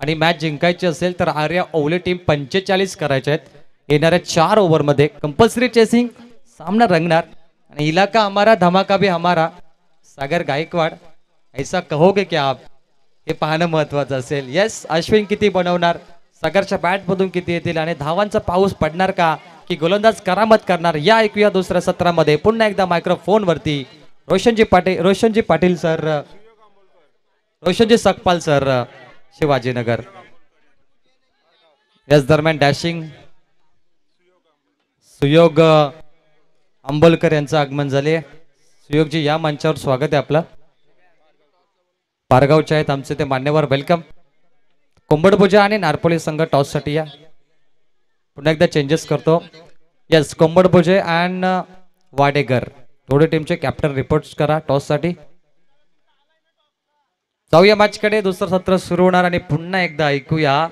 आणि मॅच जिंकायची असेल तर आर्या ओवले टीम 45 करायचे आहेत. येणाऱ्या 4 ओव्हरमध्ये कंपल्सरी चेसिंग सामना रंगणार आणि इलाका हमारा धमाका भी हमारा. सागर गायकवाड ऐसा कहोगे क्या आप, हे पाहणं महत्वाचं असेल. येस, अश्विन किती बनवणार, सागरच्या बॅट मधून किती येतील आणि धावांचा पाऊस पडणार का की गोलंदाज करामत करणार, या ऐकूया दुसऱ्या सत्रामध्ये. पुन्हा एकदा मायक्रोफोन वरती रोशनजी पाटील सर, रोशनजी सकपाल सर, शिवाजीनगर. याच दरम्यान डॅशिंग सुयोग अंबोलकर यांचं आगमन झाले. सुयोगजी या मंचावर स्वागत आहे आपलं. पारगावचे आहेत आमचे ते मान्यवर, वेलकम. कोंबडभुजा आणि नारपोली संघ टॉस साठी या. पुन्हा एकदा चेंजेस करतो. यस, कोंबडभुजे अँड वाडेकर दोन्ही टीमचे कॅप्टन रिपोर्ट करा टॉस साठी. जाऊया मॅच कडे. दुसरं सत्र सुरू होणार आणि पुन्हा एकदा ऐकूया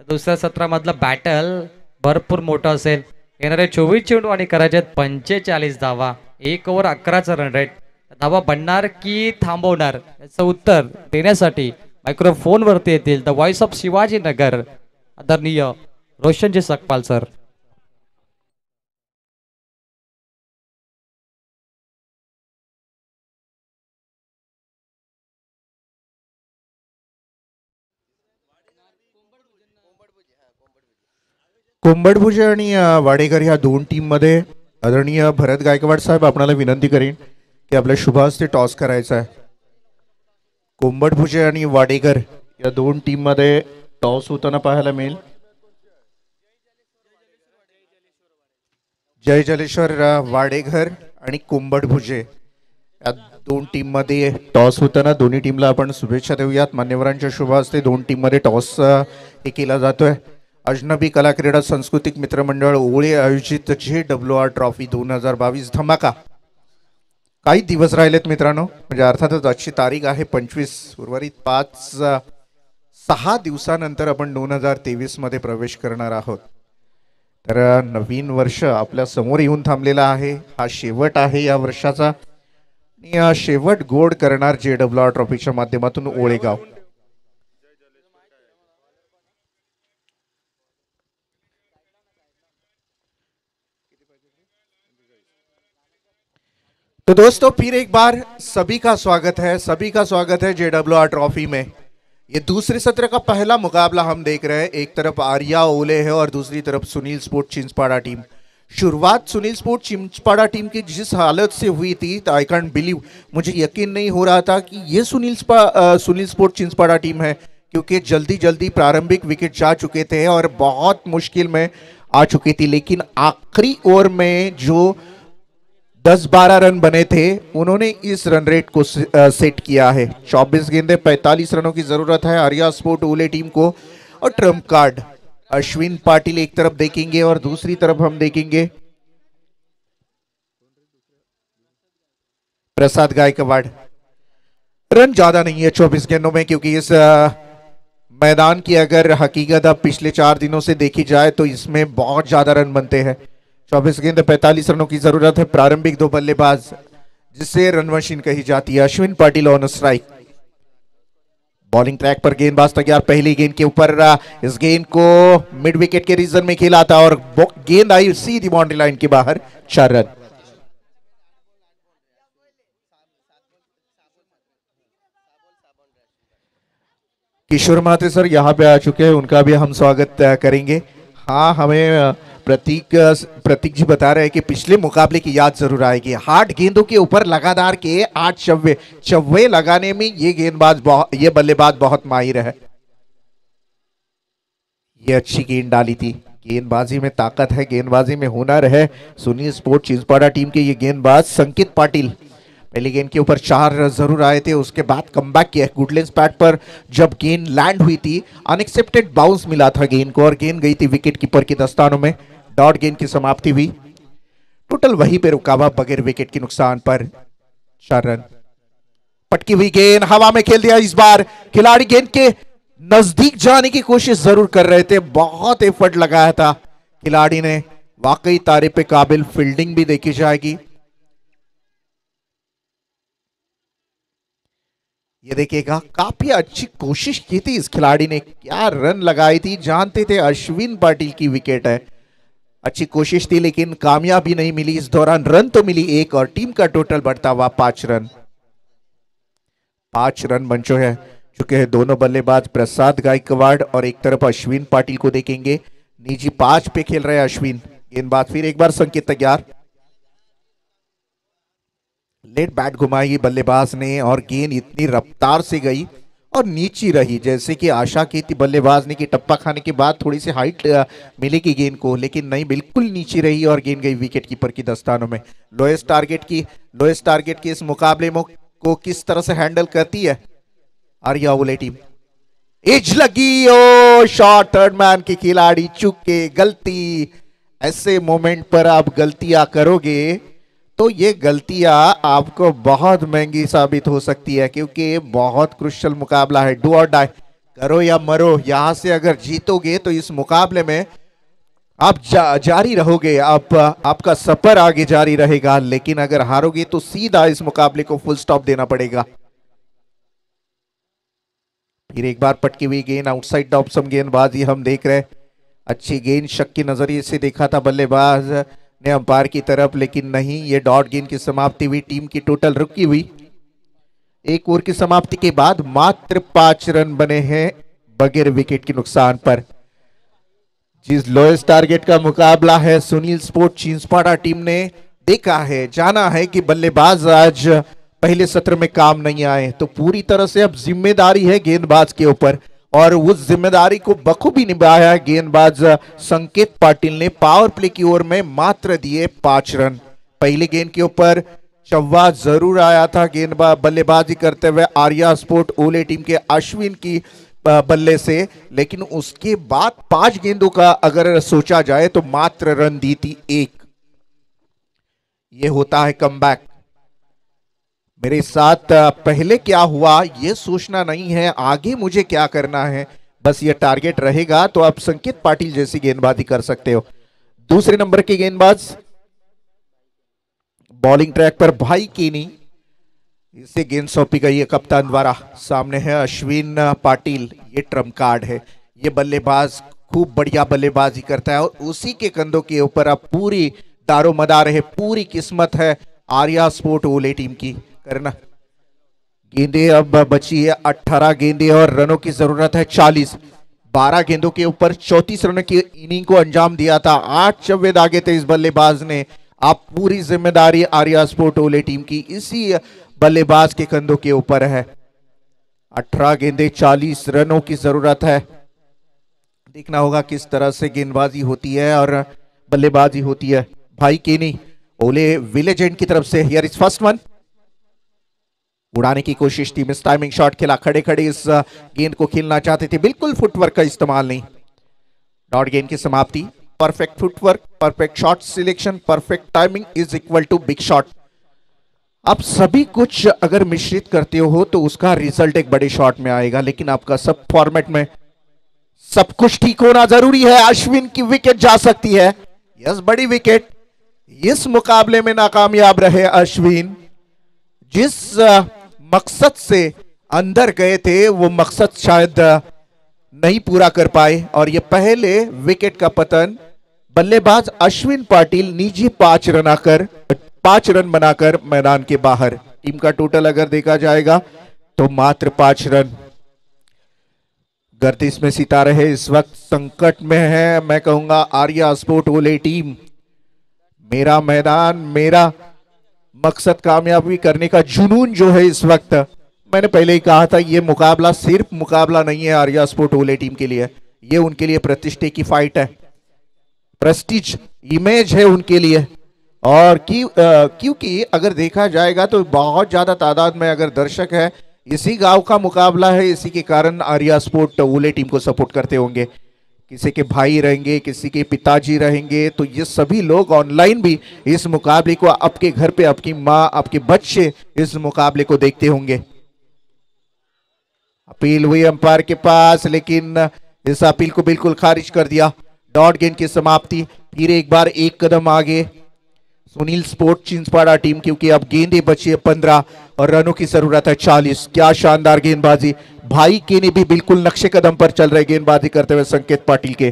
दुसऱ्या सत्रामधलं बॅटल भरपूर मोठं असेल. येणारे 24 चेंडू आणि करायचे 45 धावा. 1 ओव्हर 11चा रन रेट. धावा बनणार की थांबवणार याचं उत्तर देण्यासाठी मायक्रोफोन वरती येतील द व्हॉइस ऑफ शिवाजीनगर आदरणीय रोशनजी सकपाल सर. कोंबडभुजे आणि वाडेकर ह्या 2 टीममध्ये आदरणीय भरत गायकवाड साहेब आपणाला विनंती करीन की आपल्या शुभ हस्ते टॉस करायचा आहे. कोंबडभुजे आणि वाडेकर या 2 टीममध्ये टॉस होताना पाहायला मिळेल. जय जलेश्वर वाडेकर आणि कोंबडभुजे या 2 टीममध्ये टॉस होताना दोन्ही टीमला आपण शुभेच्छा देऊयात. मान्यवरांच्या शुभ हस्ते 2 टीममध्ये टॉस हे केला जातोय. अजनबी कला क्रीडा सांस्कृतिक मित्रमंडळ ओळे आयोजित JWR ट्रॉफी 2022 धमाका. काही दिवस राहिलेत मित्रांनो, म्हणजे अर्थातच आजची तारीख आहे 25. उर्वरित 5-6 दिवसानंतर आपण 2023 मध्ये प्रवेश करणार आहोत. तर नवीन वर्ष आपल्या समोर येऊन थांबलेला आहे. हा शेवट आहे या वर्षाचा आणि शेवट गोड करणार JWR ट्रॉफीच्या माध्यमातून ओळेगाव. तो दोस्तों फिर एक बार सभी का स्वागत है, सभी का स्वागत है JWR ट्रॉफी में। ये दूसरे सत्र का पहला मुकाबला हम देख रहे हैं। एक तरफ आर्या ओले है और दूसरी तरफ सुनील स्पोर्ट चिंचपाड़ा टीम। शुरुआत सुनील स्पोर्ट चिंचपाड़ा टीम की जिस हालत से हुई थी, आई कांट बिलीव, मुझे यकीन नहीं हो रहा था कि ये सुनील स्पोर्ट चिंचपाड़ा टीम है, क्योंकि जल्दी जल्दी प्रारंभिक विकेट जा चुके थे और बहुत मुश्किल में आ चुकी थी। लेकिन आखिरी ओवर में जो 10-12 रन बने थे, उन्होंने इस रन रेट को सेट किया है। 24 गेंदे 45 रनों की जरूरत है आर्या स्पोर्ट ओले टीम को। और ट्रम्प कार्ड अश्विन पाटिल एक तरफ देखेंगे और दूसरी तरफ हम देखेंगे प्रसाद गायकवाड़। रन ज्यादा नहीं है 24 गेंदों में, क्योंकि इस मैदान की अगर हकीकत अब पिछले 4 दिनों से देखी जाए तो इसमें बहुत ज्यादा रन बनते हैं। 24 गेंद 45 रनों की जरूरत है। प्रारंभिक 2 बल्लेबाज, जिसे रन मशीन कही जाती है। Ashwin Patil on strike. Bowling track पर गेंदबाज तैयार। पहली गेंद के ऊपर इस गेंद को मिड विकेट के रीजन में खेला था और गेंद आई सीधी बाउंड्री लाइन के बाहर। 4 रन। किशोर महाते सर यहाँ पे आ चुके हैं, उनका भी हम स्वागत करेंगे। हाँ, हमें प्रतीक जी बता रहे हैं कि पिछले मुकाबले की याद जरूर आएगी। 8 गेंदों के ऊपर लगातार के 8 चौवे लगाने में ये बल्लेबाज बहुत माहिर है। ये अच्छी गेंद डाली थी। गेंदबाजी में ताकत है, गेंदबाजी में हुनर है सुनील स्पोर्ट चिंचपाड़ा टीम के ये गेंदबाज संकित पाटिल। पहली गेंद के ऊपर 4 जरूर आए थे, उसके बाद कमबैक किया। गुडलेंस पैड पर जब गेंद लैंड हुई थी, अनएक्सेप्टेड बाउंस मिला था गेंद को और गेंद गई थी विकेट कीपर के दस्तानों में। डॉट गेंद की समाप्ति हुई। टोटल वहीं पे रुका हुआ बगैर विकेट के नुकसान पर। 4 रन। पटकी हुई गेंद हवा में खेल दिया। इस बार खिलाड़ी गेंद के नजदीक जाने की कोशिश जरूर कर रहे थे, बहुत एफर्ट लगाया था खिलाड़ी ने। वाकई तारीफ पे काबिल फील्डिंग भी देखी जाएगी। ये देखिएगा, काफी अच्छी कोशिश की थी इस खिलाड़ी ने। क्या रन लगाई थी, जानते थे अश्विन पाटिल की विकेट है। अच्छी कोशिश थी लेकिन कामयाबी नहीं मिली। इस दौरान रन तो मिली 1 और टीम का टोटल बढ़ता हुआ 5 रन। 5 रन बन चुके हैं दोनों बल्लेबाज प्रसाद गायकवाड़ और एक तरफ अश्विन पाटिल को देखेंगे। निजी 5 पे खेल रहे हैं अश्विन। गेंदबाज फिर एक बार संकेत तैयार। लेट बैट घुमाई बल्लेबाज ने और गेंद इतनी रफ्तार से गई और नीची रही, जैसे कि आशा की थी बल्लेबाज ने कि टप्पा खाने के बाद थोड़ी सी हाइट मिलेगी गेंद को, लेकिन नहीं, बिल्कुल नीची रही और गेंद गई विकेट कीपर की दस्तानों में। लोएस्ट टारगेट की इस मुकाबले को किस तरह से हैंडल करती है आर्या ओले टीम। एज लगी, ओ शॉट, थर्ड मैन के खिलाड़ी चुके, गलती। ऐसे मोमेंट पर आप गलतियां करोगे तो ये गलतियां आपको बहुत महंगी साबित हो सकती है, क्योंकि बहुत क्रुशियल मुकाबला है। डू और डाई, करो या मरो। यहां से अगर जीतोगे तो इस मुकाबले में आप जारी रहोगे, आपका सफर आगे जारी रहेगा। लेकिन अगर हारोगे तो सीधा इस मुकाबले को फुल स्टॉप देना पड़ेगा। फिर एक बार पटकी हुई गेंद, आउटसाइड द ऑफ सम गेंदबाजी हम देख रहे हैं। अच्छी गेंद शक के नजरिए से देखा था बल्लेबाज ने अंपायर की तरफ, लेकिन नहीं, ये डॉट गेंद की समाप्ति हुई। टीम की टोटल रुकी हुई। 1 ओवर की समाप्ति के बाद मात्र 5 रन बने हैं बगैर विकेट के नुकसान पर। जिस लोएस्ट टारगेट का मुकाबला है, सुनील स्पोर्ट चिंचपाड़ा टीम ने देखा है, जाना है कि बल्लेबाज आज पहले सत्र में काम नहीं आए, तो पूरी तरह से अब जिम्मेदारी है गेंदबाज के ऊपर और उस जिम्मेदारी को बखूबी निभाया है गेंदबाज संकेत पाटिल ने। पावर प्ले की ओर में मात्र दिए 5 रन। पहली गेंद के ऊपर चौवा जरूर आया था बल्लेबाजी करते हुए आर्या स्पोर्ट ओले टीम के अश्विन की बल्ले से, लेकिन उसके बाद 5 गेंदों का अगर सोचा जाए तो मात्र रन दी थी 1। ये होता है कमबैक। मेरे साथ पहले क्या हुआ ये सोचना नहीं है, आगे मुझे क्या करना है, बस ये टारगेट रहेगा तो आप संकेत पाटिल जैसी गेंदबाजी कर सकते हो। दूसरे नंबर के गेंदबाज बॉलिंग ट्रैक पर भाई कीनी, इसे गेंद सौंपी गई है कप्तान द्वारा। सामने है अश्विन पाटिल, ये ट्रम्प कार्ड है। ये बल्लेबाज खूब बढ़िया बल्लेबाजी करता है और उसी के कंधों के ऊपर अब पूरी दारोमदार है, पूरी किस्मत है आर्या स्पोर्ट ओले टीम की करना। गेंदे अब बची है 18 गेंदे और रनों की जरूरत है 40। 12 गेंदों के ऊपर 34 रनों की इनिंग को अंजाम दिया था। 8 चौवे दागे थे इस बल्लेबाज ने। आप पूरी जिम्मेदारी आर्या स्पोर्ट ओले टीम की इसी बल्लेबाज के कंधों के ऊपर है। 18 गेंदे 40 रनों की जरूरत है। देखना होगा किस तरह से गेंदबाजी होती है और बल्लेबाजी होती है। भाई केनी ओले विलेज एंड की तरफ से हियर इज फर्स्ट वन। उड़ाने की कोशिश थी, मिस टाइमिंग शॉट खेला। खड़े खड़े इस गेंद को खेलना चाहते थे, बिल्कुल फुटवर्क का इस्तेमाल नहीं। डॉट गेंद की समाप्ति। Perfect footwork, perfect shot selection, perfect timing is equal to big shot. आप सभी कुछ अगर मिश्रित करते हो तो उसका रिजल्ट एक बड़े शॉट में आएगा, लेकिन आपका सब फॉर्मेट में सब कुछ ठीक होना जरूरी है। अश्विन की विकेट जा सकती है। यस, बड़ी विकेट। इस मुकाबले में नाकामयाब रहे अश्विन। जिस मकसद से अंदर गए थे वो मकसद शायद नहीं पूरा कर पाए और ये पहले विकेट का पतन। बल्लेबाज अश्विन पाटिल निजी 5 रन बनाकर मैदान के बाहर। टीम का टोटल अगर देखा जाएगा तो मात्र 5 रन। गर्दिश में सितारे है, इस वक्त संकट में है। मैं कहूंगा आर्या स्पोर्ट ओले टीम, मेरा मैदान मेरा मकसद कामयाबी करने का जुनून जो है इस वक्त, मैंने पहले ही कहा था ये मुकाबला सिर्फ मुकाबला नहीं है आर्या स्पोर्ट ओले टीम के लिए, ये उनके लिए प्रतिष्ठा की फाइट है, प्रेस्टीज इमेज है उनके लिए। और क्योंकि अगर देखा जाएगा तो बहुत ज्यादा तादाद में अगर दर्शक है, इसी गांव का मुकाबला है, इसी के कारण आर्या स्पोर्ट ओले टीम को सपोर्ट करते होंगे। किसी के भाई रहेंगे, किसी के पिताजी रहेंगे, तो ये सभी लोग ऑनलाइन भी इस मुकाबले को आपके घर पे आपकी माँ आपके बच्चे इस मुकाबले को देखते होंगे। अपील हुई अंपायर के पास, लेकिन इस अपील को बिल्कुल खारिज कर दिया। डॉट गेंद की समाप्ति। फिर एक बार एक कदम आगे सुनील स्पोर्ट चिंचपाड़ा टीम, क्योंकि अब गेंदें बची है 15 और रनों की जरूरत है 40। क्या शानदार गेंदबाजी। भाई केनी भी बिल्कुल नक्शे कदम पर चल रहे गेंदबाजी करते हुए संकेत पाटिल के।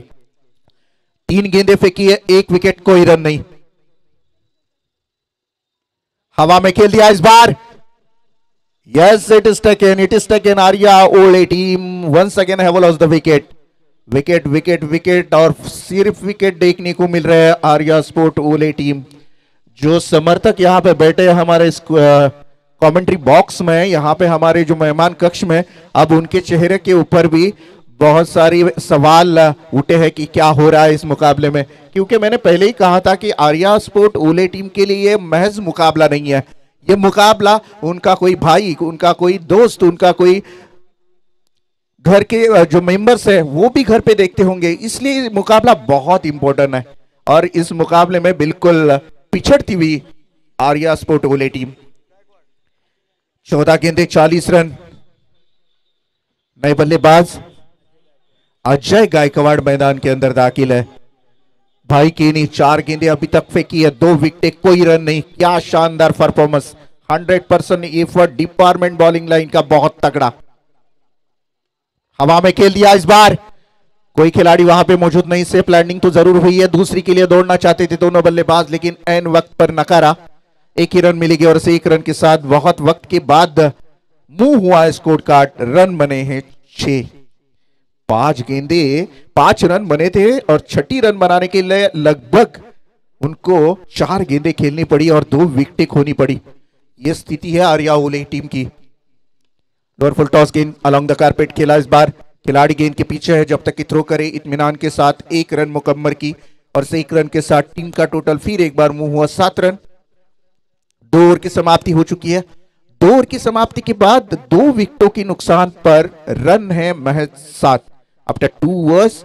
3 गेंदें फेंकी है, 1 विकेट, कोई रन नहीं। हवा में खेल दिया इस बार। Yes, it is taken Arya Owale team once again have lost the wicket. Wicket wicket wicket और सिर्फ विकेट देखने को मिल रहा है आर्या स्पोर्ट ओले टीम। जो समर्थक यहाँ पे बैठे हैं हमारे कमेंट्री बॉक्स में, यहाँ पे हमारे जो मेहमान कक्ष में, अब उनके चेहरे के ऊपर भी बहुत सारी सवाल उठे हैं कि क्या हो रहा है इस मुकाबले में। क्योंकि मैंने पहले ही कहा था कि आर्या स्पोर्ट ओले टीम के लिए ये महज मुकाबला नहीं है, ये मुकाबला उनका कोई भाई, उनका कोई दोस्त, उनका कोई घर के जो मेंबर्स है वो भी घर पे देखते होंगे, इसलिए मुकाबला बहुत इंपॉर्टेंट है। और इस मुकाबले में बिल्कुल पिछड़ती हुई आर्या स्पोर्ट ओले टीम। 14 गेंदे 40 रन। नए बल्लेबाज अजय गायकवाड़ मैदान के अंदर दाखिल है। भाई केनी 4 गेंदे अभी तक फेंकी है, 2 विकेट, कोई रन नहीं। क्या शानदार performance, 100% effort department bowling line का बहुत तगड़ा। हवा में खेल दिया इस बार। कोई खिलाड़ी वहां पे मौजूद नहीं, सेफ लैंडिंग तो जरूर हुई है। दूसरी के लिए दौड़ना चाहते थे दोनों बल्लेबाज, लेकिन एन वक्त पर नकारा। 1 ही रन मिलेगी और 1 रन के साथ बहुत वक्त के बाद मुंह हुआ स्कोर कार्ड। रन बने हैं 6। 5 गेंदे 5 रन बने थे और 6ठी रन बनाने के लिए लगभग उनको 4 गेंदे खेलनी पड़ी और 2 विकेटें खोनी पड़ी। यह स्थिति है आर्या ओले टीम की। लोअर फुल टॉस गेंद अलोंग द कारपेट खेला इस बार। खिलाड़ी गेंद के पीछे है जब तक कि थ्रो करे। इत्मीनान के साथ 1 रन मुकम्मल की और 1 रन के साथ टीम का टोटल फिर एक बार मुंह हुआ 7 रन। 2 ओवर की समाप्ति हो चुकी है। 2 ओवर की समाप्ति के बाद 2 विकेटों के नुकसान पर रन है महज 7। After 2 overs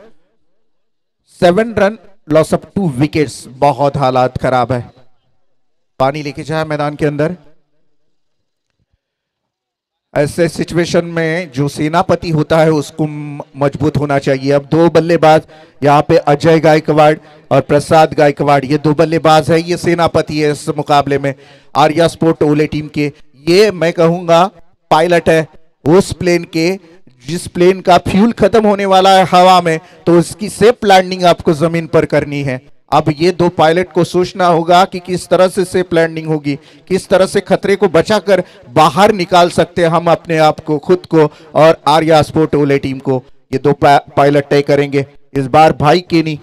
7 run, loss of 2 wickets. बहुत हालात खराब है। पानी लेके जाए मैदान के अंदर। ऐसे सिचुएशन में जो सेनापति होता है उसको मजबूत होना चाहिए। अब 2 बल्लेबाज यहाँ पे अजय गायकवाड़ और प्रसाद गायकवाड़, ये 2 बल्लेबाज है, ये सेनापति है इस मुकाबले में आर्या स्पोर्ट ओले टीम के। ये मैं कहूंगा पायलट है उस प्लेन के जिस प्लेन का फ्यूल खत्म होने वाला है हवा में, तो उसकी सेफ लैंडिंग आपको जमीन पर करनी है। अब ये दो पायलट को सोचना होगा कि किस तरह से सेफ लैंडिंग होगी, किस तरह से खतरे को बचाकर बाहर निकाल सकते हैं हम अपने आप को, खुद को और आर्या स्पोर्ट ओले टीम को। ये दो पायलट तय करेंगे। इस बार भाई केनी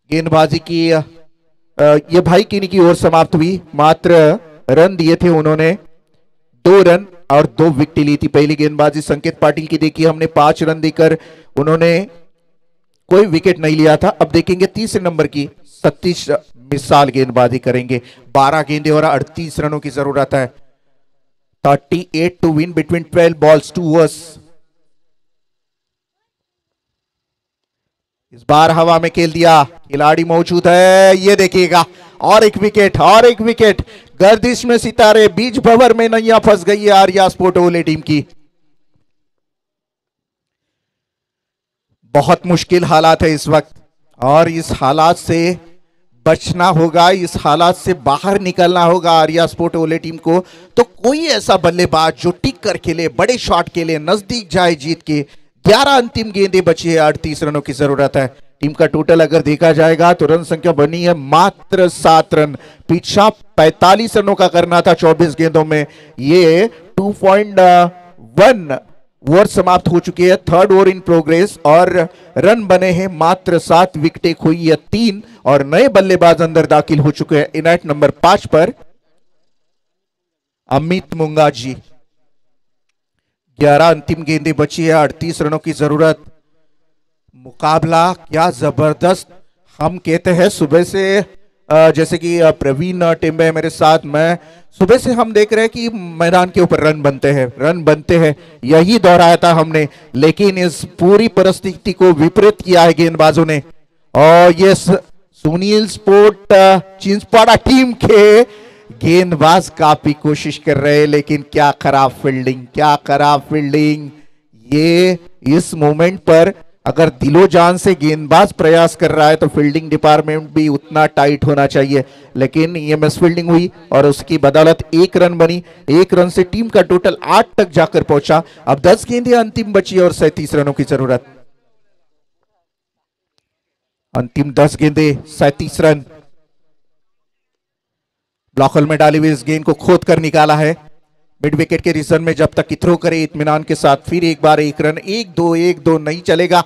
गेंदबाजी की ये भाई केनी की ओर समाप्त हुई। मात्र रन दिए थे उन्होंने 2 रन और 2 विकेट ली थी। पहली गेंदबाजी संकेत पाटिल की देखी हमने, 5 रन देकर उन्होंने कोई विकेट नहीं लिया था। अब देखेंगे तीसरे नंबर की सतीश मिसाल गेंदबाजी करेंगे। 12 गेंदे और 38 रनों की जरूरत है। 38 to win between 12 balls 2 overs. इस बार हवा में खेल दिया, खिलाड़ी मौजूद है, ये देखिएगा और एक विकेट और एक विकेट। गर्दिश में सितारे, बीच भंवर में नैया फंस गई है आर्या स्पोर्ट ओले टीम की। बहुत मुश्किल हालात है इस वक्त और इस हालात से बचना होगा, इस हालात से बाहर निकलना होगा आर्या स्पोर्ट ओले टीम को। तो कोई ऐसा बल्लेबाज जो टिक कर खेले, बड़े शॉट खेले, नजदीक जाए जीत के। 11 अंतिम गेंदें बची है, 38 रनों की जरूरत है। टीम का टोटल अगर देखा जाएगा तो रन संख्या बनी है मात्र 7 रन। पीछा 45 रनों का करना था 24 गेंदों में। ये 2.1 ओवर समाप्त हो चुकी है, 3rd ओवर इन प्रोग्रेस और रन बने हैं मात्र 7, विकेटें खोई है 3 और नए बल्लेबाज अंदर दाखिल हो चुके हैं। इनएट नंबर 5 पर अमित मुंगाजी। 11 अंतिम गेंदें बची है, 38 रनों की जरूरत। मुकाबला क्या जबरदस्त। हम कहते हैं सुबह से जैसे कि प्रवीण टिम्बे मेरे साथ, मैं सुबह से हम देख रहे हैं कि मैदान के ऊपर रन बनते हैं, यही दोहराया था हमने। लेकिन इस पूरी परिस्थिति को विपरीत किया है गेंदबाजों ने। और ये सुनील स्पोर्ट चिंचपाड़ा टीम के गेंदबाज काफी कोशिश कर रहे हैं, लेकिन क्या खराब फील्डिंग। ये इस मोमेंट पर अगर दिलो जान से गेंदबाज प्रयास कर रहा है तो फील्डिंग डिपार्टमेंट भी उतना टाइट होना चाहिए। लेकिन ये मिस फील्डिंग हुई और उसकी बदौलत 1 रन बनी। 1 रन से टीम का टोटल 8 तक जाकर पहुंचा। अब 10 गेंदें अंतिम बची और 37 रनों की जरूरत। अंतिम 10 गेंदें 37 रन। ब्लॉकल में डाली हुई इस गेंद को खोद कर निकाला है मिड विकेट के रीजन में। जब तक कि थ्रो करे इत्मीनान के साथ, फिर एक बार 1 रन। 1-2 नहीं चलेगा।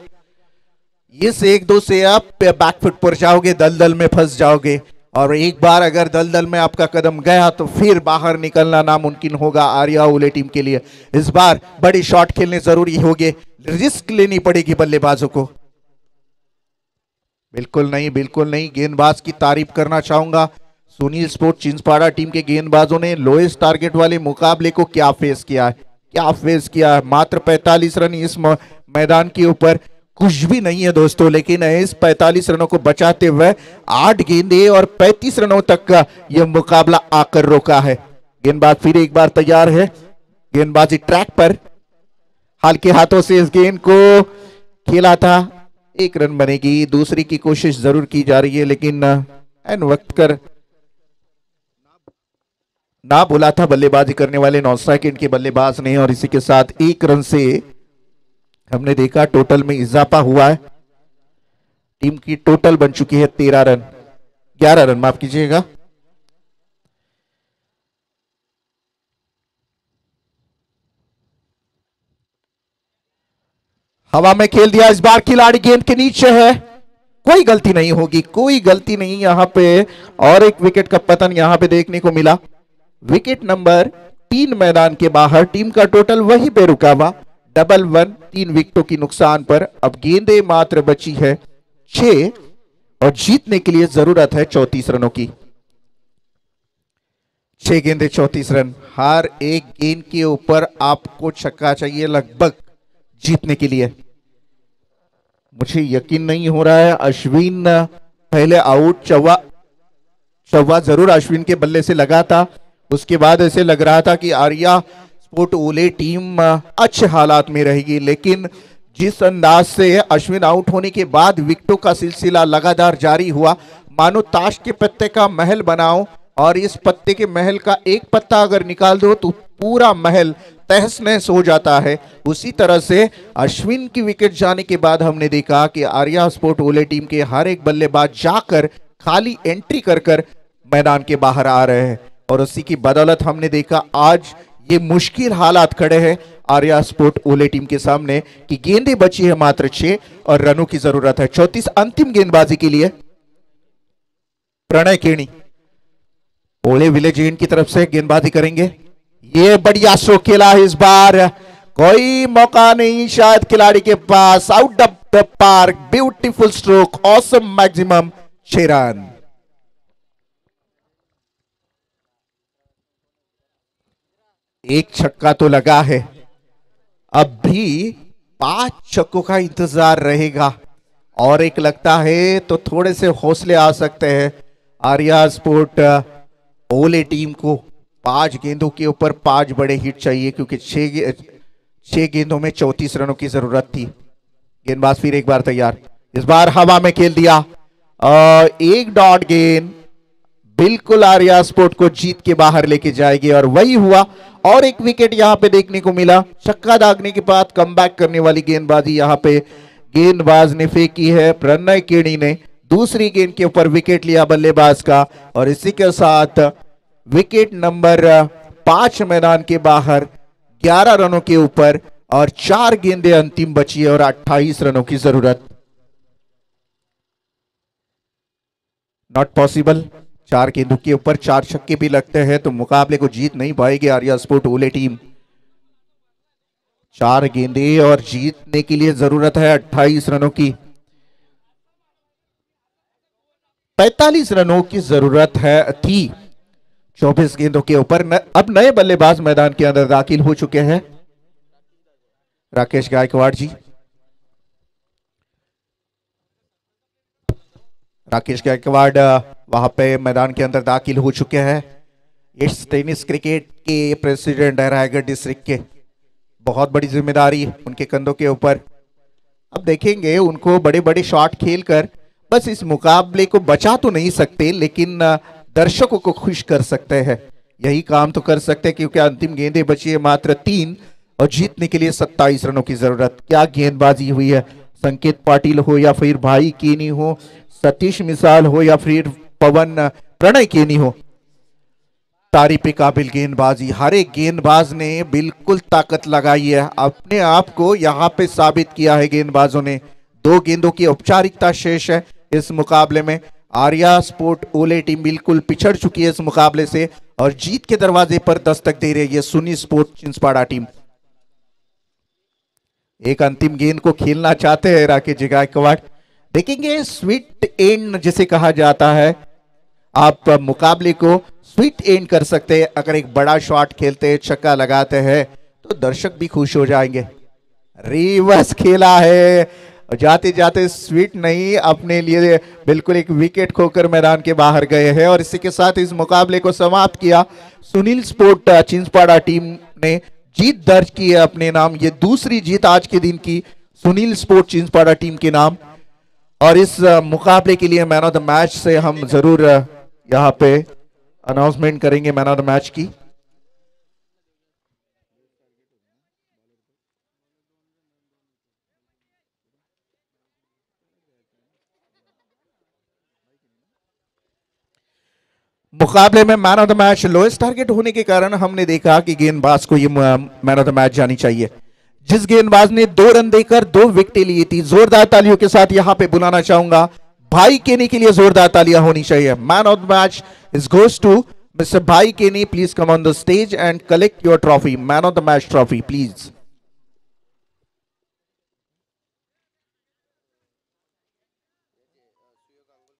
इस 1-2 से आप बैकफुट पर जाओगे, दलदल में फंस जाओगे और एक बार अगर दलदल में आपका कदम गया तो फिर बाहर निकलना नामुमकिन होगा आर्या ओले टीम के लिए। इस बार बड़ी शॉट खेलने जरूरी होंगे, रिस्क लेनी पड़ेगी बल्लेबाजों को। बिल्कुल नहीं। गेंदबाज की तारीफ करना चाहूंगा। सुनील स्पोर्ट चिंचपाड़ा टीम के गेंदबाजों ने लोएस्ट टारगेट वाले मुकाबले को क्या फेस किया है। मात्र 45 रन इस मैदान के ऊपर कुछ भी नहीं है दोस्तों, लेकिन इस 45 रनों को बचाते हुए 8 गेंदें और 35 रनों तक का यह मुकाबला आकर रोका है। गेंदबाज फिर एक बार तैयार है, गेंदबाजी ट्रैक पर। हल्के हाथों से इस गेंद को खेला था, 1 रन बनेगी। दूसरी की कोशिश जरूर की जा रही है, लेकिन एन वक्त कर ना बोला था बल्लेबाजी करने वाले 9 सेकंड के बल्लेबाज ने। और इसी के साथ 1 रन से हमने देखा टोटल में इजाफा हुआ है। टीम की टोटल बन चुकी है 11 रन माफ कीजिएगा। हवा में खेल दिया, इस बार खिलाड़ी गेंद के नीचे है। कोई गलती नहीं होगी, कोई गलती नहीं यहां पे। और एक विकेट का पतन यहां पे देखने को मिला। विकेट नंबर 3 मैदान के बाहर। टीम का टोटल वहीं पे रुका हुआ, 1-1 3 विकेटों की नुकसान पर। अब गेंदें मात्र बची है 6 और जीतने के लिए जरूरत है 34 रनों की। 6 गेंदें 34 रन। हर एक गेंद के ऊपर आपको छक्का चाहिए लगभग जीतने के लिए। मुझे यकीन नहीं हो रहा है, अश्विन पहले आउट, चौवा जरूर अश्विन के बल्ले से लगा था। उसके बाद ऐसे लग रहा था कि आर्या स्पोर्ट ओले टीम अच्छे हालात में रहेगी, लेकिन जिस अंदाज से अश्विन आउट होने के बाद विकेटों का सिलसिला लगातार जारी हुआ, मानो ताश के पत्ते का महल बनाओ और इस पत्ते के महल का एक पत्ता अगर निकाल दो तो पूरा महल तहस नहस हो जाता है, उसी तरह से अश्विन की विकेट जाने के बाद हमने देखा कि आर्या स्पोर्ट ओले टीम के हर एक बल्लेबाज जाकर खाली एंट्री कर कर मैदान के बाहर आ रहे हैं और उसी की बदौलत हमने देखा आज ये मुश्किल हालात खड़े हैं आर्या स्पोर्ट ओले टीम के सामने कि गेंदें बची है मात्र 6 और रनों की जरूरत है 34। अंतिम गेंदबाजी के लिए प्रणय केणी ओले विलेज एंड की तरफ से गेंदबाजी करेंगे। ये बढ़िया स्ट्रोक खेला है इस बार, कोई मौका नहीं शायद खिलाड़ी के पास, out of the park, beautiful stroke, awesome maximum 6 run. एक छक्का तो लगा है, अब भी 5 छक्कों का इंतजार रहेगा और एक लगता है तो थोड़े से हौसले आ सकते हैं आर्या स्पोर्ट ओले टीम को। 5 गेंदों के ऊपर 5 बड़े हिट चाहिए क्योंकि 6 गेंदों में 34 रनों की जरूरत थी। गेंदबाज फिर एक बार तैयार, इस बार हवा में खेल दिया, एक डॉट गेंद बिल्कुल आर्या स्पोर्ट को जीत के बाहर लेके जाएगी और वही हुआ और एक विकेट यहां पे देखने को मिला। छक्का दागने के बाद कमबैक करने वाली गेंदबाजी यहां पे गेंदबाज ने फेंकी है, प्रणय केणी ने दूसरी गेंद के ऊपर विकेट लिया बल्लेबाज का और इसी के साथ विकेट नंबर 5 मैदान के बाहर 11 रनों के ऊपर और 4 गेंदें अंतिम बची है और 28 रनों की जरूरत। नॉट पॉसिबल, 4 गेंदों के ऊपर 4 छक्के भी लगते हैं तो मुकाबले को जीत नहीं पाएगी आर्या स्पोर्ट ओले टीम। 4 गेंदें और जीतने के लिए जरूरत है 28 रनों की। 45 रनों की जरूरत है थी 24 गेंदों के ऊपर। अब नए बल्लेबाज मैदान के अंदर दाखिल हो चुके हैं। राकेश गायकवाड़ जी, राकेश गायकवाड़ वहां पे मैदान के अंदर दाखिल हो चुके हैं। इस टेनिस क्रिकेट के प्रेसिडेंट है रायगढ़ डिस्ट्रिक्ट के, बहुत बड़ी जिम्मेदारी उनके कंधों के ऊपर। अब देखेंगे उनको बड़े बड़े शॉट खेलकर बस इस मुकाबले को बचा तो नहीं सकते लेकिन दर्शकों को खुश कर सकते हैं, यही काम तो कर सकते हैं क्योंकि अंतिम गेंदें बची है मात्र 3 और जीतने के लिए 27 रनों की जरूरत। क्या गेंदबाजी हुई है, संकेत पाटिल हो या फिर भाई केनी हो, सतीश मिसाल हो या फिर पवन प्रणय केनी हो, तारीफ पे काबिल गेंदबाजी। हर एक गेंदबाज ने बिल्कुल ताकत लगाई है, अपने आप को यहां पे साबित किया है गेंदबाजों ने। 2 गेंदों की औपचारिकता शेष है इस मुकाबले में। आर्या स्पोर्ट ओले टीम बिल्कुल पिछड़ चुकी है इस मुकाबले से और जीत के दरवाजे पर दस्तक दे रही है सुनी स्पोर्ट चिंचपाड़ा टीम। एक अंतिम गेंद को खेलना चाहते हैं राकेश गायकवाड़। देखेंगे स्वीट एंड जिसे कहा जाता है, आप मुकाबले को स्वीट एंड कर सकते हैं। अगर एक बड़ा शॉट खेलते हैं, छक्का लगाते हैं तो दर्शक भी खुश हो जाएंगे। रिवर्स खेला है, जाते जाते स्वीट नहीं, अपने लिए बिल्कुल एक विकेट खोकर मैदान के बाहर गए हैं और इसी के साथ इस मुकाबले को समाप्त किया। सुनील स्पोर्ट चिंचपाड़ा टीम ने जीत दर्ज की है अपने नाम। ये दूसरी जीत आज के दिन की सुनील स्पोर्ट चिंचपाड़ा टीम के नाम और इस मुकाबले के लिए मैन ऑफ द मैच से हम जरूर यहाँ पे अनाउंसमेंट करेंगे मैन ऑफ द मैच की। मुकाबले में man of the match lowest target होने के कारण हमने देखा कि गेंदबाज को ये मैन ऑफ द मैच जानी चाहिए। जिस गेंदबाज ने 2 रन देकर 2 विकेटें ली थी, जोरदार तालियों के साथ यहां पे बुलाना चाहूंगा भाई केनी के लिए जोरदार तालियां होनी चाहिए। Man of the match is goes to mister भाई Keni. Please come on the stage and collect your trophy, man of the match trophy please.